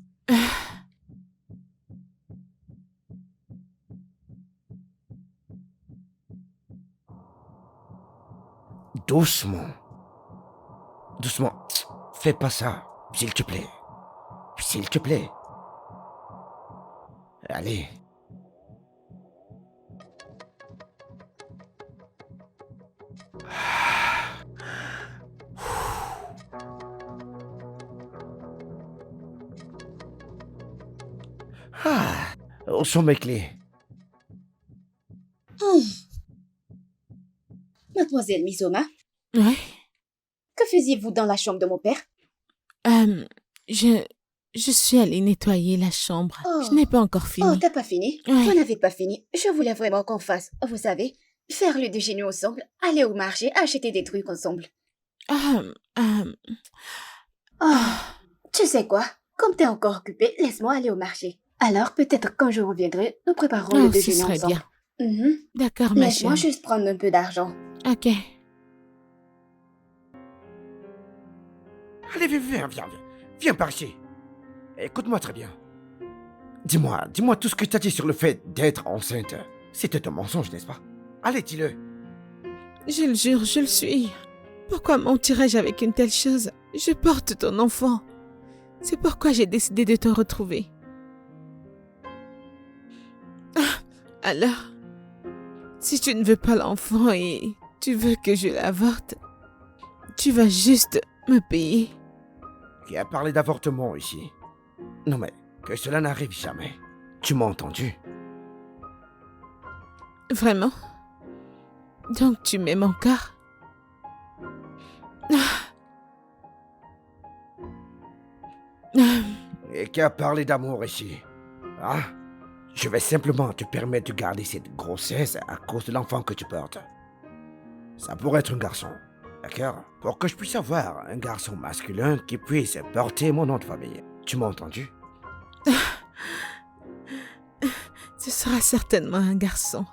Doucement. Fais pas ça, s'il te plaît. S'il te plaît. Allez. Où sont mes clés? Mademoiselle Misoma, Ouais. que faisiez-vous dans la chambre de mon père? Je suis allée nettoyer la chambre. Oh. Je n'ai pas encore Oh, fini. t'as pas fini? Ouais. Vous n'avez pas fini. Je voulais vraiment qu'on fasse, vous savez, faire le déjeuner ensemble, aller au marché, acheter des trucs ensemble. Oh, tu sais quoi? Comme t'es encore occupé, laisse-moi aller au marché. Alors, peut-être quand je reviendrai, nous préparerons le ce déjeuner serait ensemble. bien. Mhm. D'accord, ma Laisse-moi chérie. juste prendre un peu d'argent. Ok. Allez, viens par ici. Écoute-moi très bien. Dis-moi tout ce que tu as dit sur le fait d'être enceinte. C'était un mensonge, n'est-ce pas? Allez, dis-le. Je le jure, je le suis. Pourquoi mentirais-je avec une telle chose? Je porte ton enfant. C'est pourquoi j'ai décidé de te retrouver. Alors, si tu ne veux pas l'enfant et tu veux que je l'avorte, tu vas juste me payer. Qui a parlé d'avortement ici? Non mais, que cela n'arrive jamais. Tu m'as entendu? Vraiment? Donc tu m'aimes encore? Et qui a parlé d'amour ici? Hein? Je vais simplement te permettre de garder cette grossesse à cause de l'enfant que tu portes. Ça pourrait être un garçon, d'accord? Pour que je puisse avoir un garçon masculin qui puisse porter mon nom de famille. Tu m'as entendu? Ce sera certainement un garçon.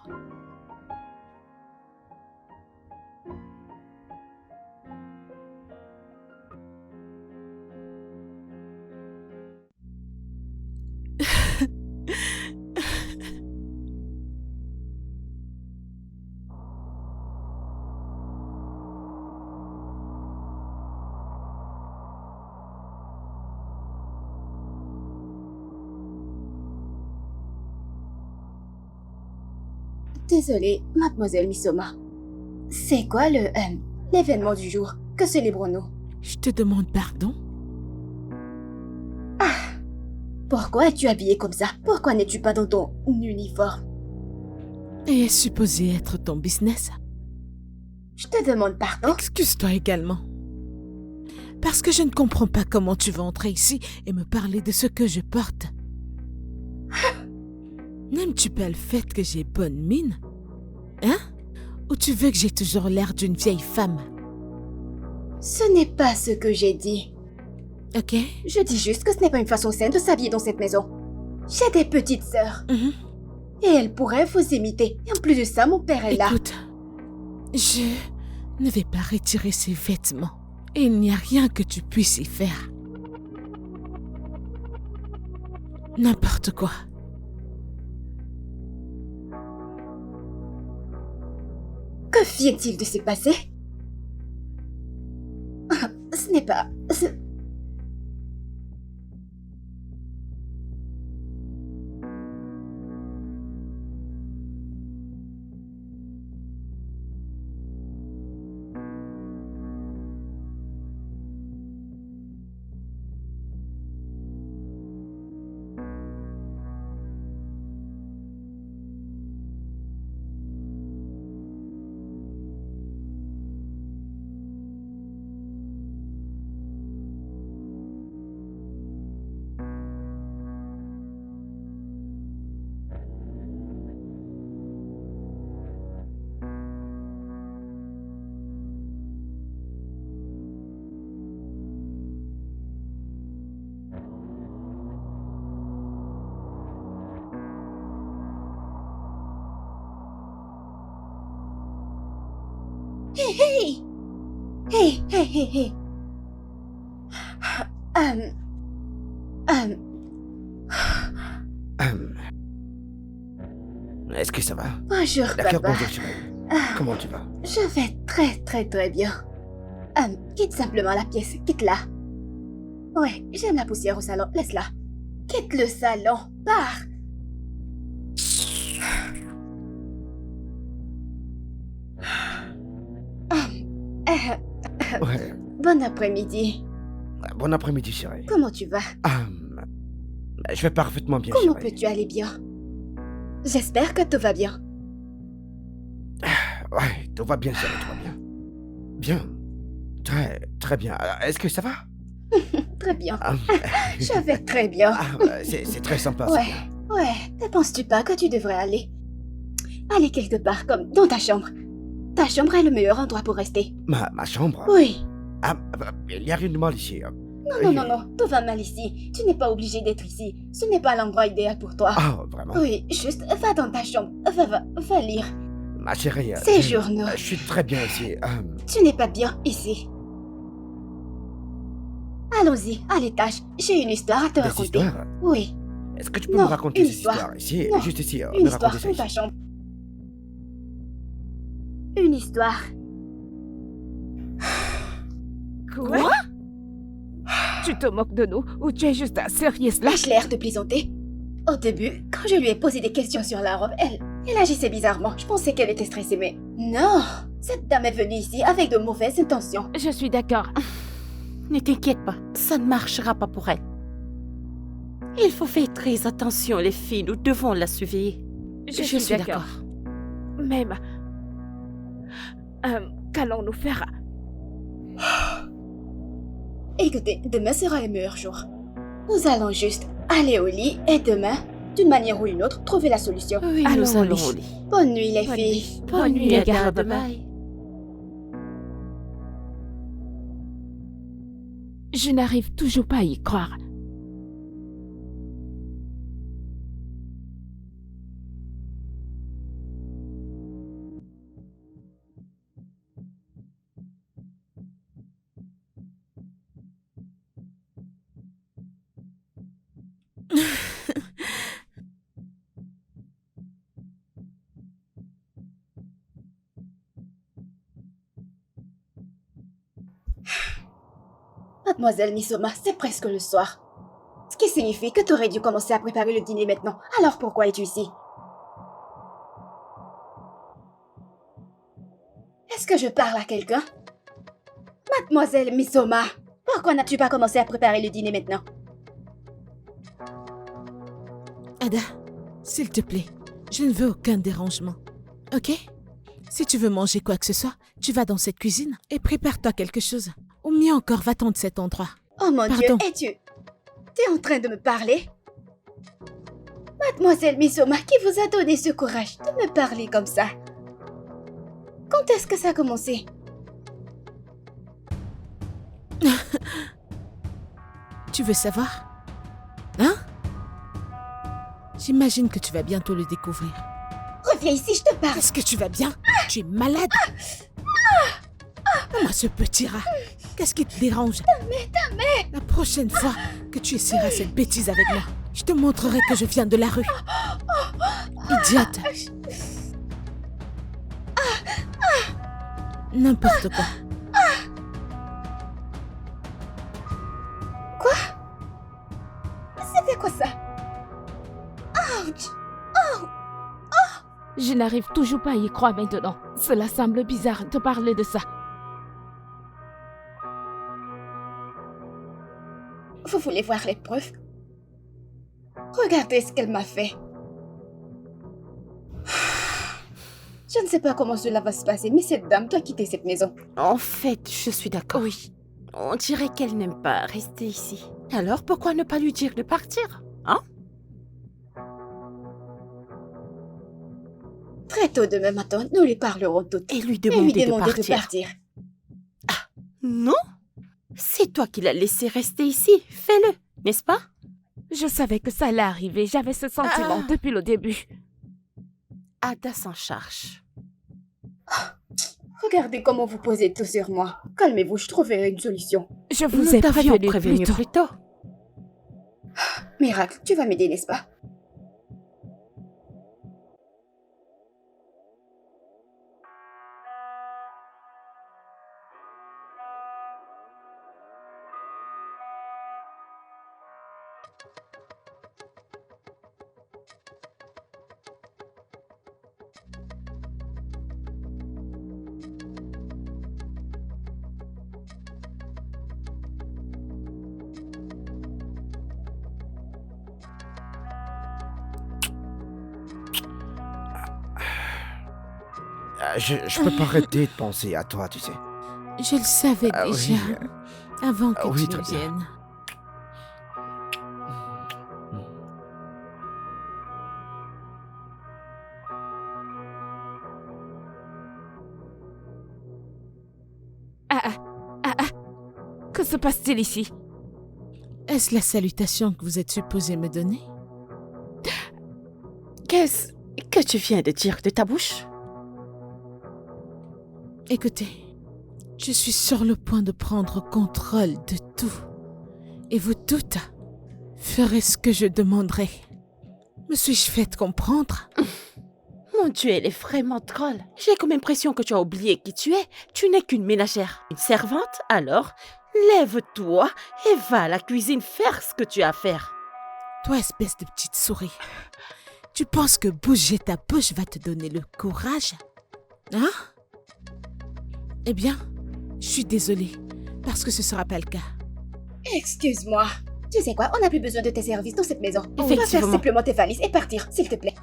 Désolée, mademoiselle Misoma. C'est quoi l'événement du jour? Que célébrons-nous? Je te demande pardon? Pourquoi es-tu habillée comme ça? Pourquoi n'es-tu pas dans ton uniforme? Et est supposé être ton business? Je te demande pardon? Excuse-toi également. Parce que je ne comprends pas comment tu vas entrer ici et me parler de ce que je porte. N'aimes-tu pas le fait que j'ai bonne mine? Hein? Ou tu veux que j'ai toujours l'air d'une vieille femme? Ce n'est pas ce que j'ai dit. Ok? Je dis juste que ce n'est pas une façon saine de s'habiller dans cette maison. J'ai des petites sœurs. Mhm. Et elles pourraient vous imiter. Et en plus de ça, mon père est là. Écoute, je ne vais pas retirer ces vêtements. Et il n'y a rien que tu puisses y faire. N'importe quoi. Que vient-il de se passer? Ce n'est pas... Hey! Hey, hey, hey, hey! Est-ce que ça va? Bonjour, D'accord, papa. bonjour chérie. Comment tu vas? Je vais très bien. Quitte simplement la pièce, quitte-la. Ouais, j'aime la poussière au salon, laisse-la. Quitte le salon, pars. Ouais. Bon après-midi. Bon après-midi chérie. Comment tu vas? Je vais parfaitement bien Comment chérie. peux-tu aller bien? J'espère que tout va bien. Ouais, tout va bien chérie, tout va bien. Bien. Très bien. Est-ce que ça va? Très bien. Ah, Je vais très bien. c'est très sympa. ça. Ouais. Ne penses-tu pas que tu devrais aller quelque part, comme dans ta chambre? Ta chambre est le meilleur endroit pour rester. Ma chambre? Oui. Il n'y a rien de mal ici. Non, tout va mal ici. Tu n'es pas obligé d'être ici. Ce n'est pas l'endroit idéal pour toi. Ah, vraiment? Oui, juste va dans ta chambre. Va lire. Ma chérie. Ces journaux. Je suis très bien ici. Tu n'es pas bien ici. Allons-y, à l'étage. J'ai une histoire à te Des raconter. histoires? Oui, Est-ce que tu peux Non, me raconter une ces histoire. histoires ici? Non, Juste ici. une me histoire raconter ça dans ta ici. chambre. Une histoire. Quoi? Tu te moques de nous ou tu es juste un sérieux là? Ai-je l'air de plaisanter? Au début, quand je lui ai posé des questions sur la robe, elle agissait bizarrement. Je pensais qu'elle était stressée, mais non! Cette dame est venue ici avec de mauvaises intentions. Je suis d'accord. Ne t'inquiète pas, ça ne marchera pas pour elle. Il faut faire très attention, les filles, nous devons la surveiller. Je suis d'accord. Même... qu'allons-nous faire? Écoutez, demain sera le meilleur jour. Nous allons juste aller au lit et demain, d'une manière ou une autre, trouver la solution. Oui, Allons nous au allons lit. au lit. Bonne nuit, les Bonne filles. nuit. Bonne nuit, les gars. Bye. Je n'arrive toujours pas à y croire. Mademoiselle Misoma, c'est presque le soir. Ce qui signifie que tu aurais dû commencer à préparer le dîner maintenant. Alors pourquoi es-tu ici? Est-ce que je parle à quelqu'un? Mademoiselle Misoma, pourquoi n'as-tu pas commencé à préparer le dîner maintenant? Ada, s'il te plaît, je ne veux aucun dérangement. Ok? Si tu veux manger quoi que ce soit, tu vas dans cette cuisine et prépare-toi quelque chose. Ou mieux encore, va-t'en de cet endroit. Oh mon Dieu, Pardon. es-tu en train de me parler? Mademoiselle Misoma, qui vous a donné ce courage de me parler comme ça? Quand est-ce que ça a commencé? Tu veux savoir? Hein? J'imagine que tu vas bientôt le découvrir. Reviens ici, je te parle. Est-ce que tu vas bien? Tu es malade? Comment ce petit rat? Qu'est-ce qui te dérange? La prochaine fois que tu essaieras cette bêtise avec moi, je te montrerai que je viens de la rue. Idiote. N'importe quoi. C'était quoi ça? Ouch! Je n'arrive toujours pas à y croire maintenant. Cela semble bizarre de parler de ça. Vous voulez voir les preuves? Regardez ce qu'elle m'a fait. Je ne sais pas comment cela va se passer, mais cette dame doit quitter cette maison. En fait, je suis d'accord. Oui. On dirait qu'elle n'aime pas rester ici. Alors, pourquoi ne pas lui dire de partir? Hein? Très tôt demain matin, nous lui parlerons toutes. Et lui Et demander, lui demander de partir. Non? C'est toi qui l'as laissé rester ici. Fais-le, n'est-ce pas? Je savais que ça allait arriver. J'avais ce sentiment depuis le début. Ada s'en charge. Regardez comment vous posez tout sur moi. Calmez-vous, je trouverai une solution. Je vous Nous ai t'avions prévenu prévenu plus tôt. plus tôt. Miracle, tu vas m'aider, n'est-ce pas? Je peux pas arrêter de penser à toi, tu sais. Je le savais Ah oui, déjà, avant que oui, tu très ne bien. viennes. Que se passe-t-il ici? Est-ce la salutation que vous êtes supposé me donner? Qu'est-ce que tu viens de dire de ta bouche? Écoutez, je suis sur le point de prendre contrôle de tout. Et vous toutes ferez ce que je demanderai. Me suis-je fait comprendre? Mon Dieu, elle est vraiment drôle. J'ai comme impression que tu as oublié qui tu es. Tu n'es qu'une ménagère. Une servante, alors Lève-toi et va à la cuisine faire ce que tu as à faire. Toi, espèce de petite souris, tu penses que bouger ta bouche va te donner le courage? Hein? Eh bien, je suis désolée, parce que ce sera pas le cas. Excuse-moi. Tu sais quoi, on n'a plus besoin de tes services dans cette maison. On va faire Effectivement. simplement tes valises et partir, s'il te plaît.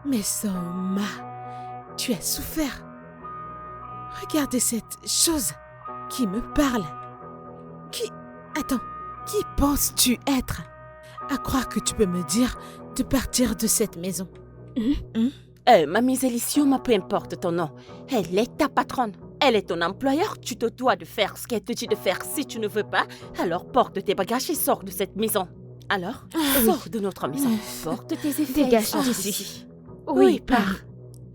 Mais Soma, tu as souffert. Regardez cette chose qui me parle. Qui penses-tu être? À croire que tu peux me dire de partir de cette maison. Mamie Elisioma, peu importe ton nom, elle est ta patronne. Elle est ton employeur, tu te dois de faire ce qu'elle te dit de faire. Si tu ne veux pas, alors porte tes bagages et sors de cette maison. Alors, sors de notre maison. Porte tes effets. Dégage sors d'ici. Oui, pars.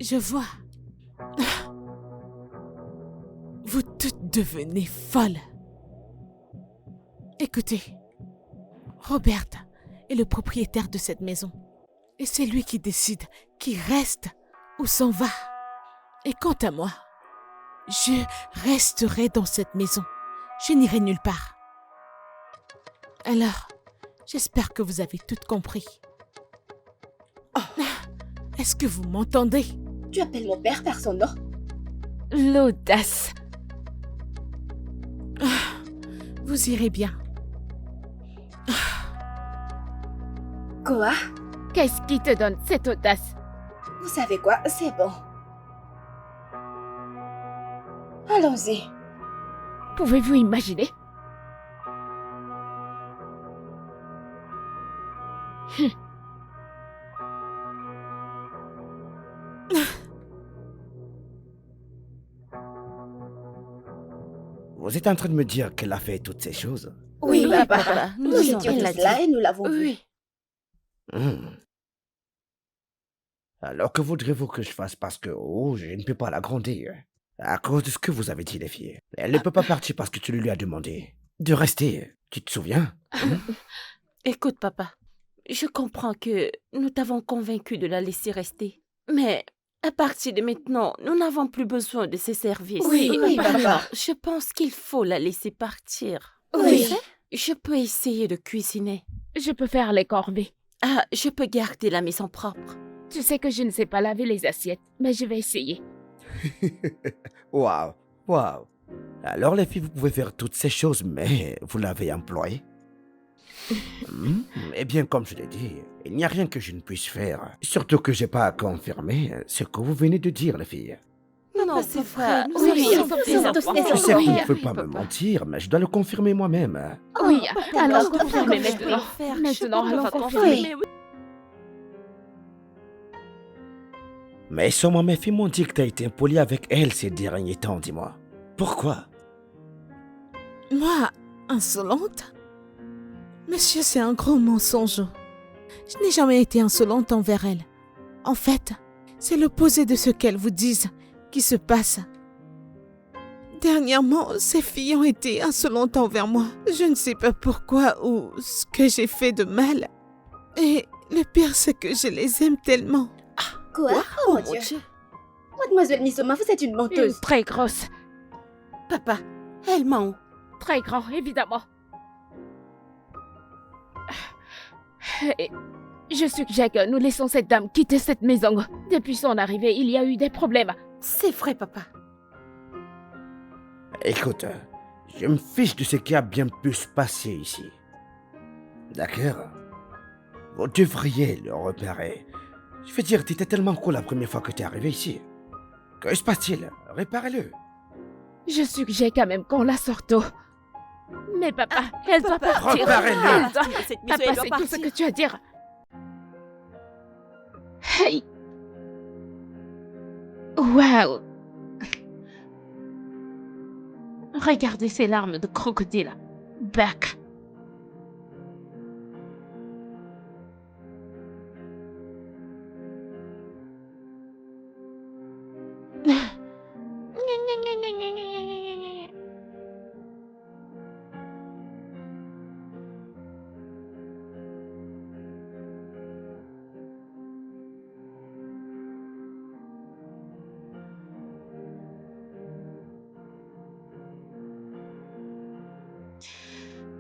Je vois. Vous toutes devenez folles. Écoutez, Robert est le propriétaire de cette maison. Et c'est lui qui décide qui reste ou s'en va. Et quant à moi, je resterai dans cette maison. Je n'irai nulle part. Alors, j'espère que vous avez tout compris. Est-ce que vous m'entendez? Tu appelles mon père par son nom? L'audace. Vous irez bien. Quoi? Qu'est-ce qui te donne cette audace? Vous savez quoi? C'est bon. Allons-y. Pouvez-vous imaginer? Vous êtes en train de me dire qu'elle a fait toutes ces choses? Oui, papa. papa, Nous disons, étions elle l'a tous là dit. et nous l'avons vu. Oui. Hmm. Alors que voudrez-vous que je fasse parce que, je ne peux pas la gronder. À cause de ce que vous avez dit, les filles. Elle ne peut pas partir parce que tu lui as demandé de rester. Tu te souviens? Écoute, papa, je comprends que nous t'avons convaincu de la laisser rester. Mais à partir de maintenant, nous n'avons plus besoin de ses services. Oui, papa. Alors, je pense qu'il faut la laisser partir. Oui. Tu sais, je peux essayer de cuisiner. Je peux faire les corvées. Ah, je peux garder la maison propre. Tu sais que je ne sais pas laver les assiettes, mais je vais essayer. Waouh, waouh. Alors les filles, vous pouvez faire toutes ces choses, mais vous l'avez employé? Eh bien, comme je l'ai dit, il n'y a rien que je ne puisse faire. Surtout que j'ai pas à confirmer ce que vous venez de dire, les filles. Non, c'est vrai. Oui, nous sommes tous des Je sais enfants. que vous ne Oui, pouvez pas me papa. mentir, mais je dois le confirmer moi-même. Oui, d'accord, alors je comprends confirmez comment je maintenant. faire. Maintenant, Je peux allons pas confirmer. confirmer. Mais sûrement mes filles m'ont dit que t'as été impoli avec elle ces derniers temps, dis-moi. Pourquoi? Moi, insolente? Monsieur, c'est un gros mensonge. Je n'ai jamais été insolente envers elle. En fait, c'est l'opposé de ce qu'elles vous disent qui se passe. Dernièrement, ces filles ont été insolentes envers moi. Je ne sais pas pourquoi ou ce que j'ai fait de mal. Et le pire, c'est que je les aime tellement. Quoi? Oh mon Dieu. Mademoiselle Misoma, vous êtes une Une menteuse. très grosse. Papa, elle ment. Très grand, évidemment. Et je suggère que nous laissons cette dame quitter cette maison. Depuis son arrivée, il y a eu des problèmes. C'est vrai, papa. Écoute, je me fiche de ce qui a bien pu se passer ici. D'accord? Vous devriez le repérer. Je veux dire, t'étais tellement cool la première fois que t'es arrivé ici. Que se passe-t-il? Réparez-le. Je suggère quand même qu'on la sorte tôt. Mais papa, elle doit partir. Reparez-le. Elle doit... Cette maison, Papa, elle doit c'est tout ce partir. que tu as à dire. Hey. Waouh. Regardez ces larmes de crocodile. Back.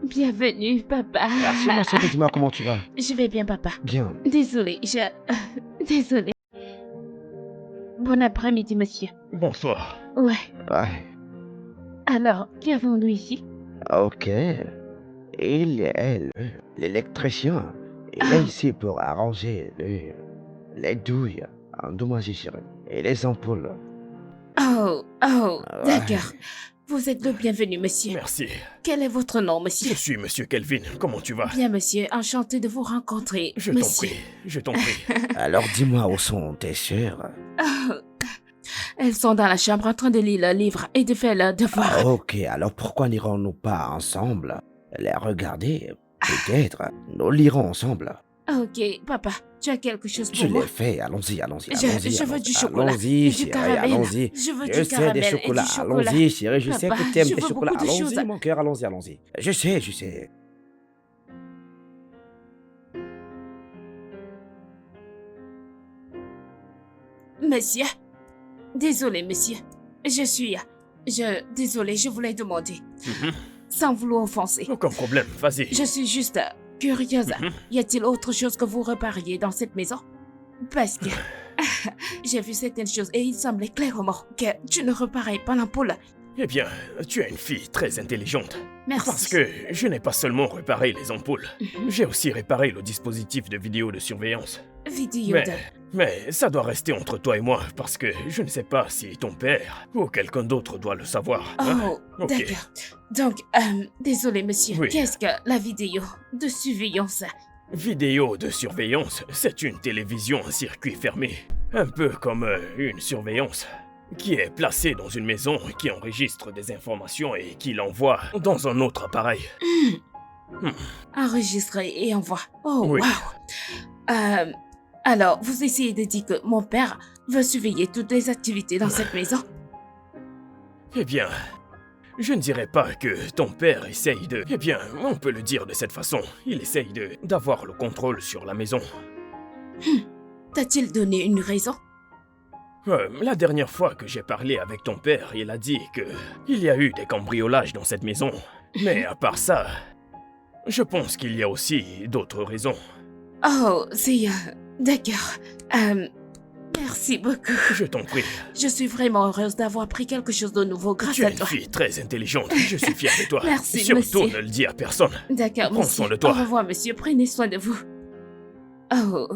Bienvenue, papa. Merci, ma chérie, dis-moi comment tu vas. Je vais bien, papa. Bien. Désolée, Désolée. Bon après-midi, monsieur. Bonsoir. Ouais. Ouais. Alors, qu'avons-nous ici? Ok. L'électricien, il est ici pour arranger les douilles endommagées, chérie. Et les ampoules. Oh, Ouais. d'accord. Vous êtes le bienvenu, monsieur. Merci. Quel est votre nom, Je monsieur? suis Monsieur Kelvin. Comment tu vas? Bien, monsieur. Enchanté de vous rencontrer, Je t'en monsieur. prie. Je t'en prie. Alors dis-moi où sont tes sœurs? Oh, elles sont dans la chambre en train de lire le livre et de faire leur devoir. Ok, alors pourquoi n'irons-nous pas ensemble les regarder? Peut-être. Nous lirons ensemble. Ok, papa, tu as quelque chose pour Je moi? l'ai fait. Allons-y, allons-y. Je veux du chocolat. Allons-y, Du chérie, caramel. allons-y. Je veux Je du sais caramel des et du chocolats. chocolat. Allons-y, chérie. Je sais Papa, que t'aimes je les veux chocolats. beaucoup de Allons-y, choses. mon cœur, allons-y, allons-y. Je sais. Monsieur? Désolé, monsieur. Désolé, je voulais demander. Sans vouloir offenser. Aucun problème. Vas-y. Je suis juste curieuse. Y a-t-il autre chose que vous repariez dans cette maison? Parce que j'ai vu certaines choses et il semblait clairement que tu ne reparais pas l'ampoule. Eh bien, tu es une fille très intelligente. Merci. Parce que je n'ai pas seulement réparé les ampoules, j'ai aussi réparé le dispositif de vidéo de surveillance. Vidéo Mais, de... mais ça doit rester entre toi et moi, parce que je ne sais pas si ton père ou quelqu'un d'autre doit le savoir. hein. Oh, Ok. d'accord. Donc, désolé, monsieur. Oui. Qu'est-ce que la vidéo de surveillance? Vidéo de surveillance, c'est une télévision en circuit fermé. Un peu comme une surveillance. Qui est placée dans une maison, qui enregistre des informations et qui l'envoie dans un autre appareil. Enregistré et envoie. Oh, Oui. wow. Alors, vous essayez de dire que mon père veut surveiller toutes les activités dans cette maison? Eh bien, je ne dirais pas que ton père essaye de... Eh bien, on peut le dire de cette façon. Il essaye d'avoir le contrôle sur la maison. T'a-t-il donné une raison? La dernière fois que j'ai parlé avec ton père, il a dit que il y a eu des cambriolages dans cette maison. Mais à part ça, je pense qu'il y a aussi d'autres raisons. Oh, c'est... D'accord. Merci beaucoup. Je t'en prie. Je suis vraiment heureuse d'avoir appris quelque chose de nouveau grâce Tu es à une toi. fille très intelligente. Je suis fier de toi. Merci, Surtout monsieur. ne le dis à personne. D'accord, Prends monsieur. soin de toi. Au revoir, monsieur. Prenez soin de vous. Oh,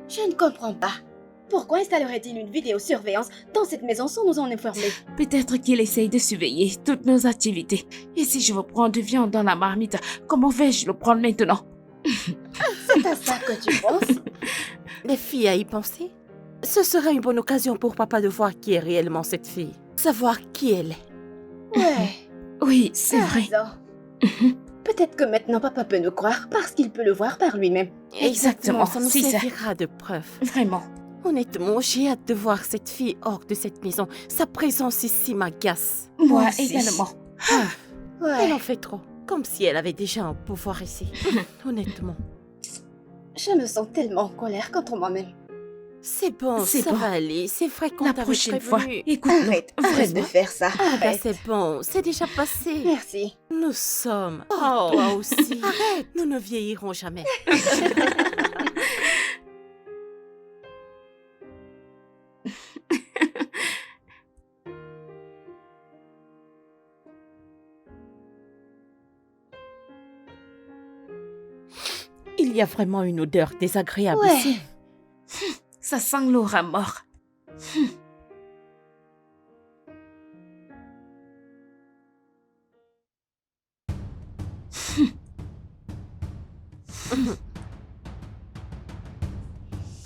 Je ne comprends pas. Pourquoi installerait-il une vidéosurveillance dans cette maison sans nous en informer? peut-être qu'il essaye de surveiller toutes nos activités. Et si je veux prendre de viande dans la marmite, comment vais-je le prendre maintenant? C'est à ça que tu penses? Les filles à y penser? Ce serait une bonne occasion pour papa de voir qui est réellement cette fille. Savoir qui elle est. Ouais, Oui, c'est t'as vrai. raison. Peut-être que maintenant papa peut nous croire parce qu'il peut le voir par lui-même. Exactement, ça nous c'est ça. servira de preuve. Vraiment. Honnêtement, j'ai hâte de voir cette fille hors de cette maison. Sa présence ici m'agace. Moi aussi. également. Elle Ouais, en fait trop. Comme si elle avait déjà un pouvoir ici. Honnêtement. je me sens tellement en colère contre moi-même. C'est bon, C'est ça bon. va aller. C'est vrai qu'on La t'avait prochaine fois, prévenu. écoute-nous. Arrête de faire ça. Ah bah Arrête. c'est bon, c'est déjà passé. Merci. Nous sommes. Oh, toi aussi. Arrête. Nous ne vieillirons jamais. Il y a vraiment une odeur désagréable Ouais. ici. Ça sent Laura mort.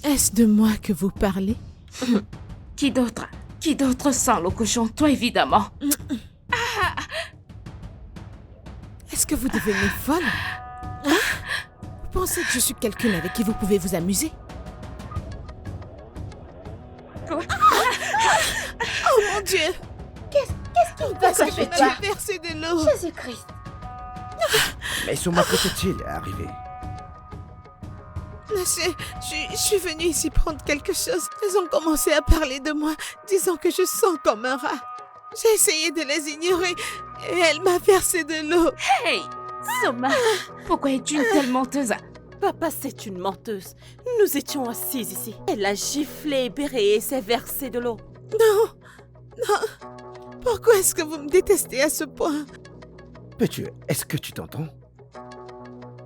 Est-ce de moi que vous parlez? Qui d'autre? Qui d'autre sent le cochon? Toi, évidemment. Est-ce que vous devenez folle? Hein? Vous pensez que je suis quelqu'un avec qui vous pouvez vous amuser? Quoi? Oh mon Dieu! Qu'est-ce qu'il Parce va que chez tu toi? as versé de l'eau! Jésus-Christ. Mais Souma, que t'est-il arrivé? Je suis venue ici prendre quelque chose. Elles ont commencé à parler de moi, disant que je sens comme un rat. J'ai essayé de les ignorer et elle m'a versé de l'eau. Hey, Soma, pourquoi es-tu une telle menteuse? Papa, c'est une menteuse. Nous étions assises ici. Elle a giflé Béré et s'est versé de l'eau. Non, non. Pourquoi est-ce que vous me détestez à ce point? Peux-tu, est-ce que tu t'entends?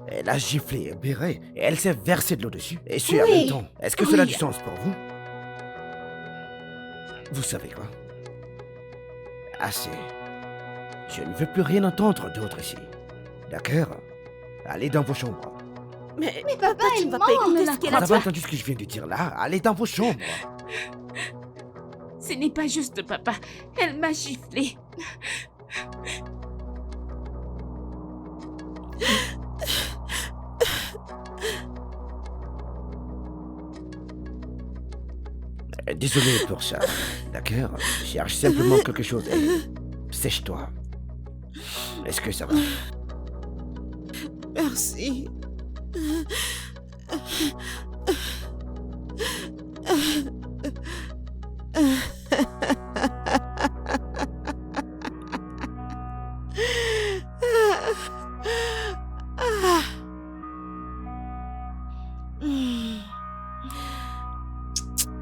Elle a giflé Béré et elle s'est versé de l'eau dessus. Et c'est en Oui. même temps. Est-ce que cela a Oui. du sens pour vous? Vous savez quoi? Assez. Je ne veux plus rien entendre d'autre ici. D'accord? Allez dans vos chambres. Mais papa, tu elle ne vas ment, pas écouter on ce qu'elle Vous a avez dit. entendu ce que je viens de dire là? Allez dans vos chambres. Ce n'est pas juste, papa. Elle m'a giflé. Désolé pour ça. D'accord? Cherche simplement quelque chose et sèche-toi. Est-ce que ça va? Merci.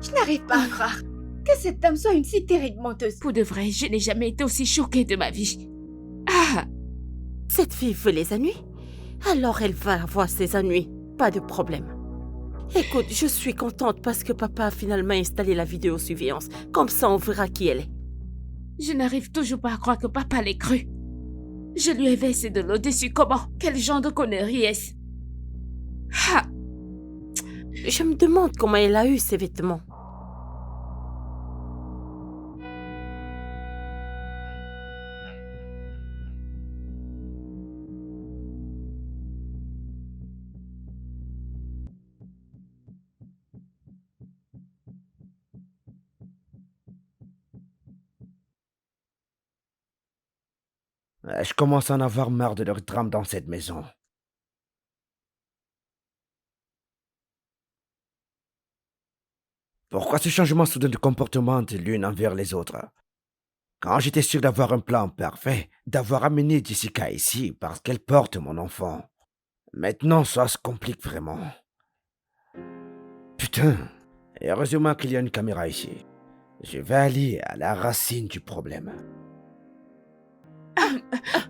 Je n'arrive pas à croire que cette dame soit une si terrible menteuse. Pour de vrai, je n'ai jamais été aussi choquée de ma vie. Ah, Cette fille veut les ennuis. Alors elle va avoir ses ennuis. Pas de problème. Écoute, je suis contente parce que papa a finalement installé la vidéosurveillance. Comme ça, on verra qui elle est. je n'arrive toujours pas à croire que papa l'ait cru. Je lui ai versé de l'eau dessus. Comment? Quel genre de connerie est-ce? Ah, Je me demande comment elle a eu ces vêtements. Je commence à en avoir marre de leur drame dans cette maison. Pourquoi ce changement soudain de comportement de l'une envers les autres? Quand j'étais sûr d'avoir un plan parfait, d'avoir amené Jessica ici parce qu'elle porte mon enfant. Maintenant, ça se complique vraiment. Putain, et heureusement qu'il y a une caméra ici. Je vais aller à la racine du problème.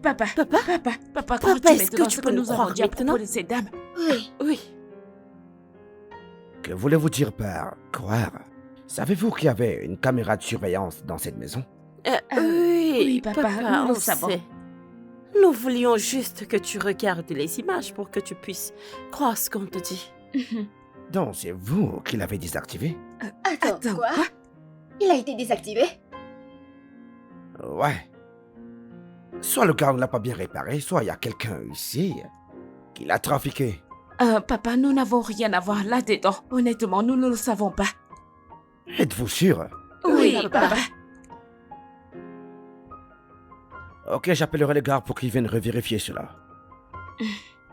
papa, Papa? papa, Papa, crois-tu est-ce que maintenant tu ce peux que nous nous avons croire dit à maintenant? propos de ces dames? Oui. Oui. Que voulez-vous dire par croire? Savez-vous qu'il y avait une caméra de surveillance dans cette maison? Oui, papa, nous on savons. sait. Nous voulions juste que tu regardes les images pour que tu puisses croire ce qu'on te dit. Donc, c'est vous qui l'avez désactivé? Attends, quoi? Il a été désactivé? Ouais. Soit le gars ne l'a pas bien réparé, soit il y a quelqu'un ici qui l'a trafiqué. Papa, nous n'avons rien à voir là-dedans. Honnêtement, nous ne le savons pas. Êtes-vous sûr? Oui, papa. papa. Ok, j'appellerai les gars pour qu'ils viennent revérifier cela.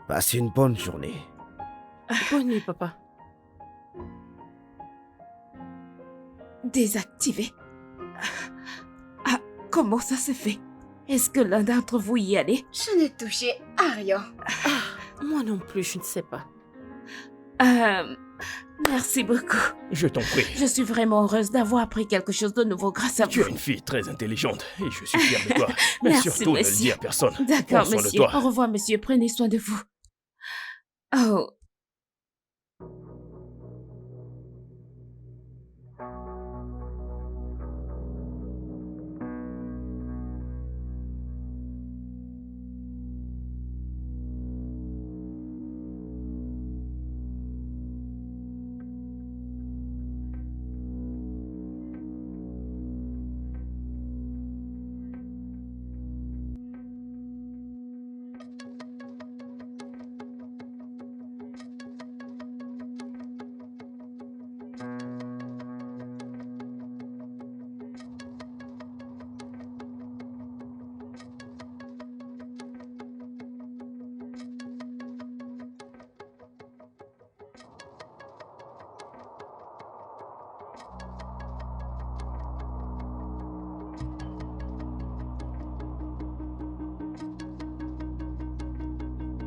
Passez une bonne journée. Bonne nuit, papa. Désactivé. Ah, comment ça se fait? Est-ce que l'un d'entre vous y allait? Je n'ai touché à rien. Moi non plus, je ne sais pas. Merci beaucoup. Je t'en prie. Je suis vraiment heureuse d'avoir appris quelque chose de nouveau grâce à Tu vous. es une fille très intelligente et je suis fier de toi. Mais Merci, surtout, ne le monsieur. dis à personne. D'accord, Prends soin de monsieur. toi. Au revoir, monsieur. Prenez soin de vous. Oh,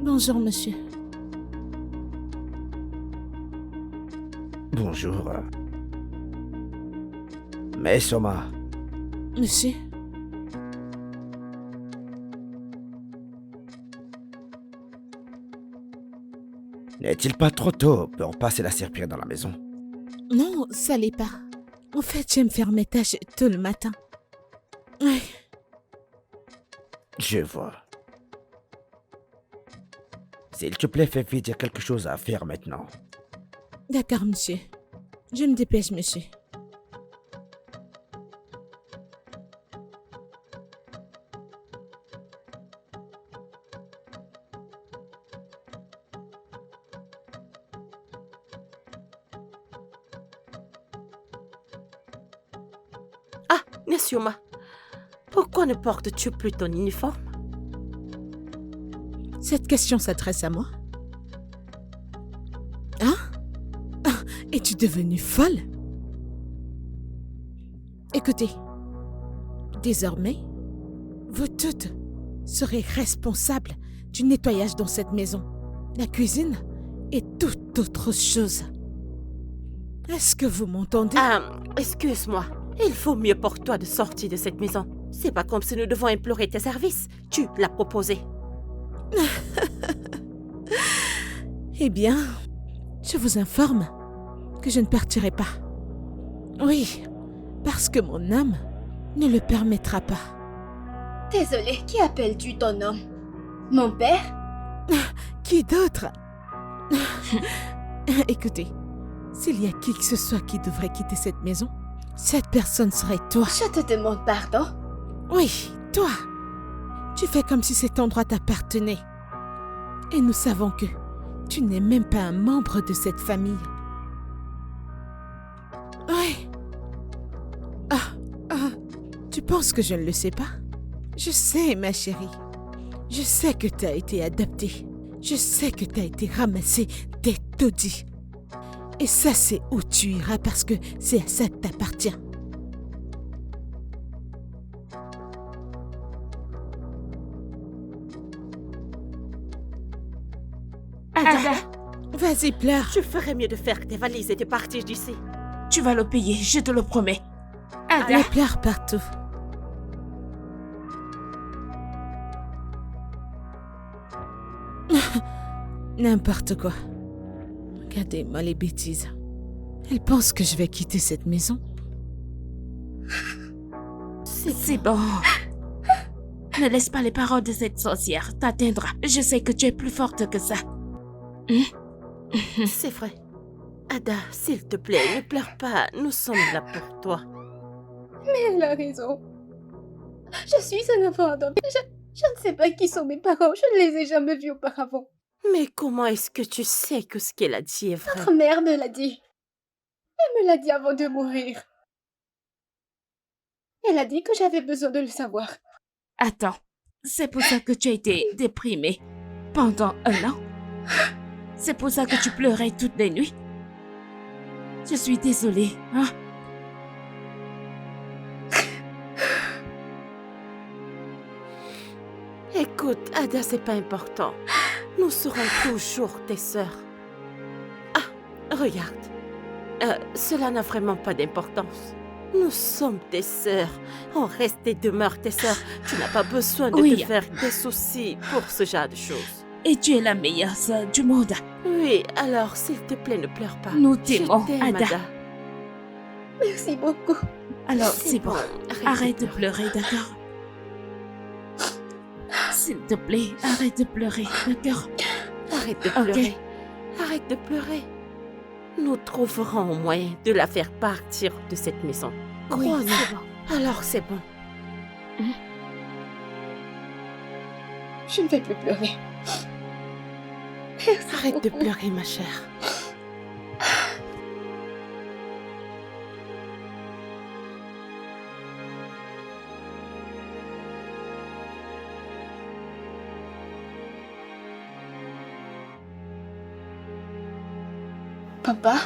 Bonjour, monsieur. Bonjour. Mais Soma, Monsieur, n'est-il pas trop tôt pour passer la serpillière dans la maison? non, ça l'est pas. En fait, j'aime faire mes tâches tôt le matin. Oui, Je vois. S'il te plaît, fais vite, il y a quelque chose à faire maintenant. d'accord, monsieur. Je me dépêche, monsieur. Ah, Nesioma, pourquoi ne portes-tu plus ton uniforme? Cette question s'adresse à moi. Hein? Ah, es-tu devenue folle? Écoutez, désormais, vous toutes serez responsables du nettoyage dans cette maison, la cuisine et toute autre chose. Est-ce que vous m'entendez? Ah, excuse-moi. Il faut mieux pour toi de sortir de cette maison. C'est pas comme si nous devons implorer tes services. Tu l'as proposé. Eh bien, je vous informe que je ne partirai pas. Oui, parce que mon âme ne le permettra pas. Désolée, qui appelles-tu ton homme? Mon père? Qui d'autre? Écoutez, s'il y a qui que ce soit qui devrait quitter cette maison, cette personne serait toi. Je te demande pardon. Oui, toi. Tu fais comme si cet endroit t'appartenait. Et nous savons que tu n'es même pas un membre de cette famille. Oui. Tu penses que je ne le sais pas? Je sais, ma chérie. Je sais que tu as été adoptée. Je sais que tu as été ramassée des taudis. Et ça, c'est où tu iras parce que c'est à ça que t'appartiens. Ada, Vas-y, pleure. Je ferais mieux de faire tes valises et de partir d'ici. tu vas le payer, je te le promets. Ada, Elle pleure partout. N'importe quoi. Regardez-moi les bêtises. Elle pense que je vais quitter cette maison. c'est bon. Ne laisse pas les paroles de cette sorcière t'atteindre. Je sais que tu es plus forte que ça. C'est vrai. Ada, s'il te plaît, ne pleure pas. Nous sommes là pour toi. Mais elle a raison. Je suis un enfant adopté. Je ne sais pas qui sont mes parents. Je ne les ai jamais vus auparavant. Mais comment est-ce que tu sais que ce qu'elle a dit est vrai? Votre mère me l'a dit. Elle me l'a dit avant de mourir. Elle a dit que j'avais besoin de le savoir. Attends, c'est pour ça que tu as été déprimée pendant 1 an? C'est pour ça que tu pleurais toutes les nuits? Je suis désolée, hein? Écoute, Ada, c'est pas important. Nous serons toujours tes sœurs. Ah, regarde. Cela n'a vraiment pas d'importance. Nous sommes tes sœurs. On reste et demeure tes sœurs. Tu n'as pas besoin de Oui. te faire des soucis pour ce genre de choses. Et tu es la meilleure sœur du monde. Oui, alors s'il te plaît, ne pleure pas. Nous Je t'aimons, t'aime, Ada. Merci beaucoup. Alors, c'est bon. Arrête, Arrête de pleurer, d'accord? S'il te plaît, arrête de pleurer, d'accord? Arrête de Ok. pleurer. Arrête de pleurer. Nous trouverons un moyen de la faire partir de cette maison. Oui, Crois-nous. c'est bon. Alors c'est bon. Je ne vais plus pleurer. Arrête de pleurer, ma chère. Papa?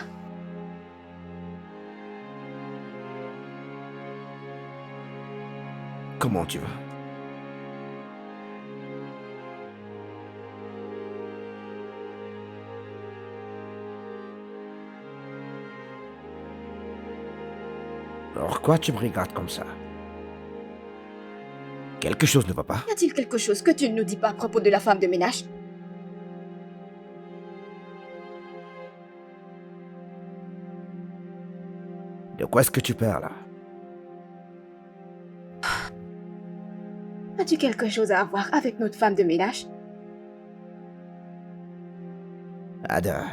Comment tu vas? Pourquoi tu me regardes comme ça? Quelque chose ne va pas? Y a-t-il quelque chose que tu ne nous dis pas à propos de la femme de ménage? De quoi est-ce que tu parles là? As-tu quelque chose à voir avec notre femme de ménage? Ada,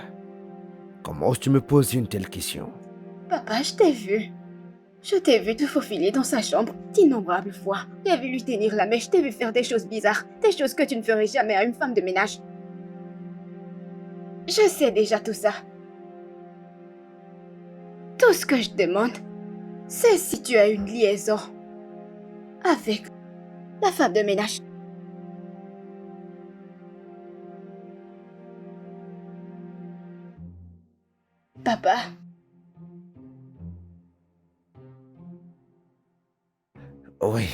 comment tu me poses une telle question? Papa, je t'ai vu. Je t'ai vu te faufiler dans sa chambre d'innombrables fois. J'ai vu lui tenir la mèche, je t'ai vu faire des choses bizarres, des choses que tu ne ferais jamais à une femme de ménage. Je sais déjà tout ça. Tout ce que je demande, c'est si tu as une liaison avec la femme de ménage. Papa, Oui.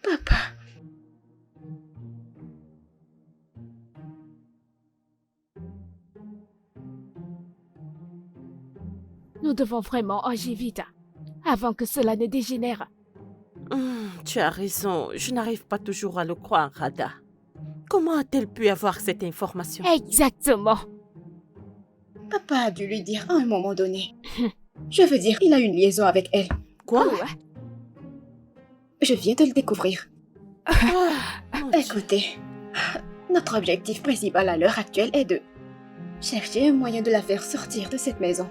papa. Nous devons vraiment agir vite, avant que cela ne dégénère. Tu as raison, je n'arrive pas toujours à le croire, Ada. Comment a-t-elle pu avoir cette information? Exactement. Papa a dû lui dire à un moment donné. Je veux dire, il a une liaison avec elle. Quoi? Oh, Je viens de le découvrir. Mon Dieu. Écoutez, notre objectif principal à l'heure actuelle est de chercher un moyen de la faire sortir de cette maison.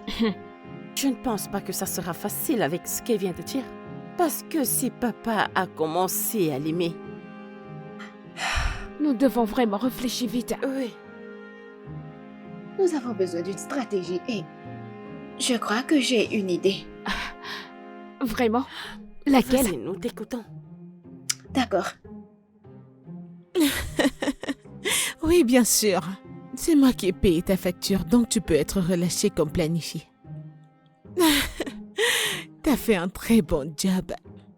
Je ne pense pas que ça sera facile avec ce qu'elle vient de dire. Parce que si papa a commencé à l'aimer... nous devons vraiment réfléchir vite. Oui. Nous avons besoin d'une stratégie et je crois que j'ai une idée. Vraiment? Laquelle? Vas-y, nous t'écoutons. D'accord. Oui, bien sûr. C'est moi qui ai payé ta facture, donc tu peux être relâché comme planifié. T'as fait un très bon job.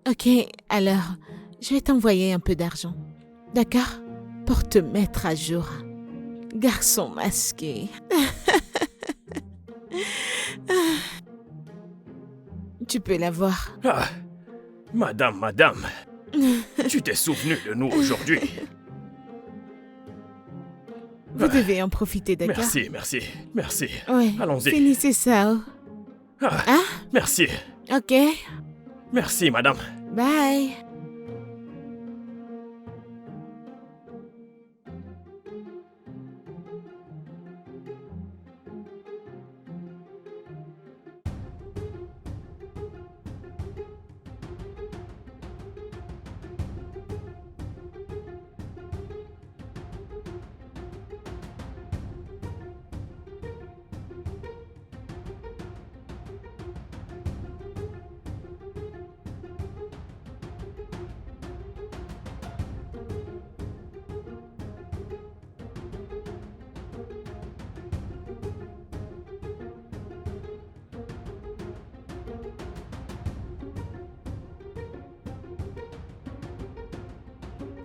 Ok, alors, je vais t'envoyer un peu d'argent. D'accord? Pour te mettre à jour. Garçon masqué. Tu peux l'avoir. Ah, madame, tu t'es souvenu de nous aujourd'hui. Vous devez en profiter, d'accord? Merci. Ouais. Allons-y. Finissez ça. Oh. Ah, Hein? merci. Ok. Merci, madame. Bye.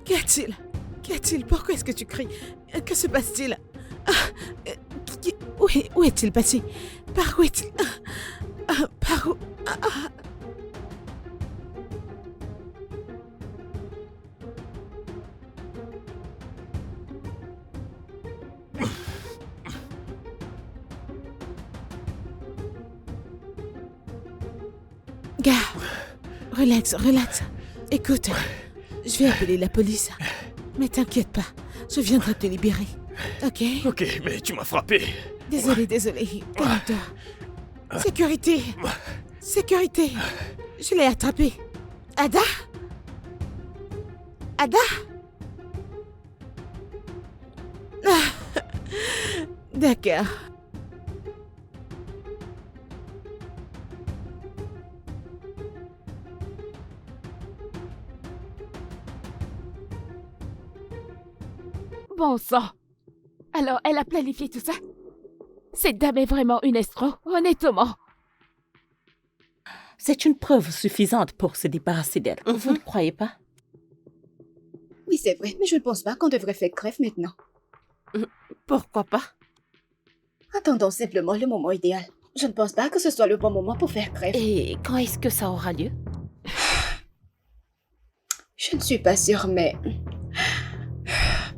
Qu'y a-t-il? Qu'y a-t-il? Pourquoi est-ce que tu cries? Que se passe-t-il? Où est-il passé? Par où est-il? Par où? Gars, relax. Écoute, je vais appeler la police. Mais t'inquiète pas, je viendrai te libérer. Ok? Ok, mais tu m'as frappé. Désolé. Calme-toi. Sécurité. Je l'ai attrapé. Ada? D'accord. Bon sang. Alors, elle a planifié tout ça? Cette dame est vraiment une escroc, honnêtement. C'est une preuve suffisante pour se débarrasser d'elle. Vous ne croyez pas? Oui, c'est vrai, mais je ne pense pas qu'on devrait faire grève maintenant. Pourquoi pas? Attendons simplement le moment idéal. Je ne pense pas que ce soit le bon moment pour faire grève. Et quand est-ce que ça aura lieu? Je ne suis pas sûre, mais...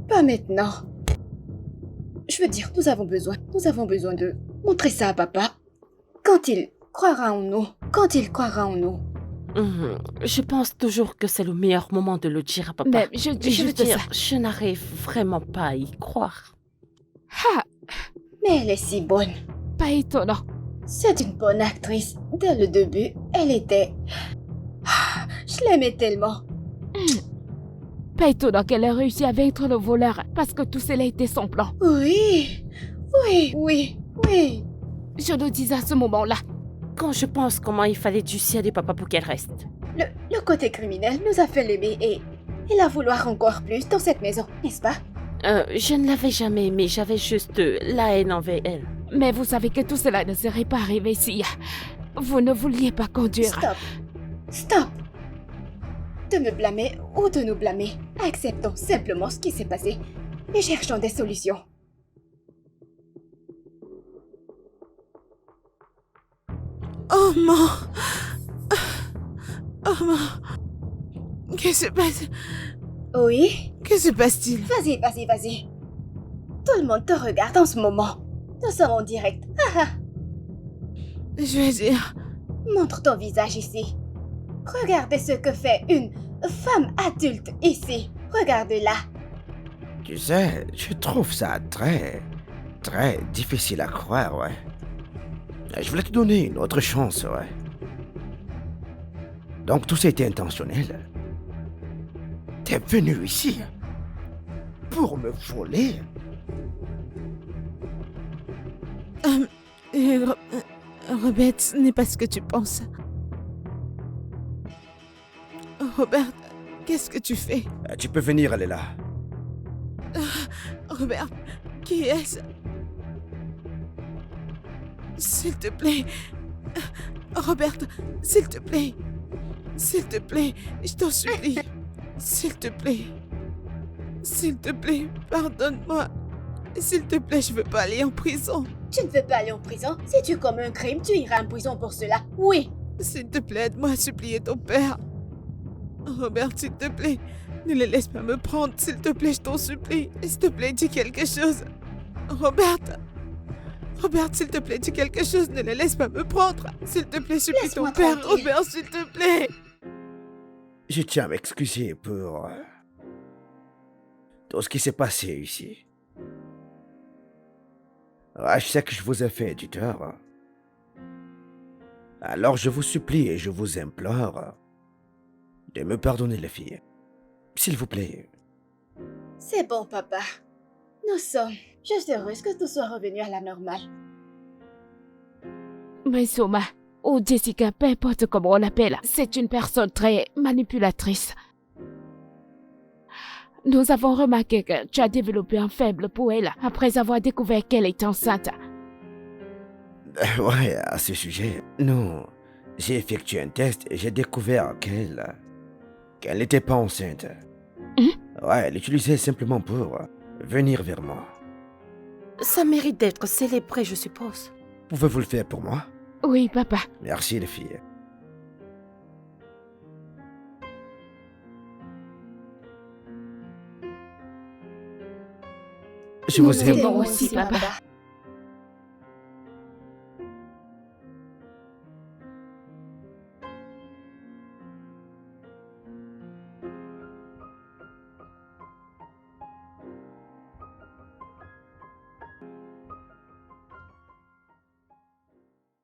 Pas maintenant. Je veux dire, nous avons besoin de montrer ça à papa. Quand il croira en nous. Je pense toujours que c'est le meilleur moment de le dire à papa. Mais je veux veux dire dire, je n'arrive vraiment pas à y croire. Ah, Mais elle est si bonne. pas étonnant. C'est une bonne actrice. Dès le début, elle était... Je l'aimais tellement. Pas étonnant qu'elle ait réussi à vaincre le voleur parce que tout cela était son plan. Oui. Je le disais à ce moment-là. Quand je pense comment il fallait dissuader papa pour qu'elle reste. Le côté criminel nous a fait l'aimer et la vouloir encore plus dans cette maison, n'est-ce pas? Je ne l'avais jamais aimée, j'avais juste la haine envers elle. Mais vous savez que tout cela ne serait pas arrivé si vous ne vouliez pas conduire. Stop. De me blâmer ou de nous blâmer. Acceptons simplement ce qui s'est passé et cherchons des solutions. Oh non! Oh non! Qu'est-ce qui se passe? Oui? Que se passe-t-il? Vas-y. Tout le monde te regarde en ce moment. Nous sommes en direct. Je vais dire... Montre ton visage ici. Regardez ce que fait une femme adulte ici. Regarde-la. Tu sais, je trouve ça très difficile à croire, ouais. Je voulais te donner une autre chance, ouais. Donc tout ça était intentionnel. T'es venu ici pour me voler? Robert, ce n'est pas ce que tu penses. Robert, qu'est-ce que tu fais? Tu peux venir, elle est là. Robert, qui est-ce? S'il te plaît. Robert, s'il te plaît. S'il te plaît, je t'en supplie. S'il te plaît. S'il te plaît, pardonne-moi. S'il te plaît, je veux pas aller en prison. Tu ne veux pas aller en prison? Si tu commets un crime, tu iras en prison pour cela. Oui. S'il te plaît, aide-moi à supplier ton père. Robert, s'il te plaît, ne les laisse pas me prendre. S'il te plaît, je t'en supplie. S'il te plaît, dis quelque chose. Robert, s'il te plaît, dis quelque chose. Ne les laisse pas me prendre. S'il te plaît, supplie ton Laisse-moi père. tranquille. Robert, s'il te plaît. Je tiens à m'excuser pour tout ce qui s'est passé ici. Ouais, je sais que je vous ai fait du tort. Alors je vous supplie et je vous implore de me pardonner, les filles. S'il vous plaît. C'est bon, papa. Nous sommes juste heureuses que tout soit revenu à la normale. Mais Soma, ou Jessica, peu importe comment on l'appelle, c'est une personne très manipulatrice. Nous avons remarqué que tu as développé un faible pour elle après avoir découvert qu'elle est enceinte. Ouais, à ce sujet, non. J'ai effectué un test et j'ai découvert qu'elle n'était pas enceinte. Ouais, elle l'utilisait simplement pour venir vers moi. Ça mérite d'être célébré, je suppose. Pouvez-vous le faire pour moi? Oui, papa. Merci, les filles. Je Nous vous aime. aimons aussi, papa.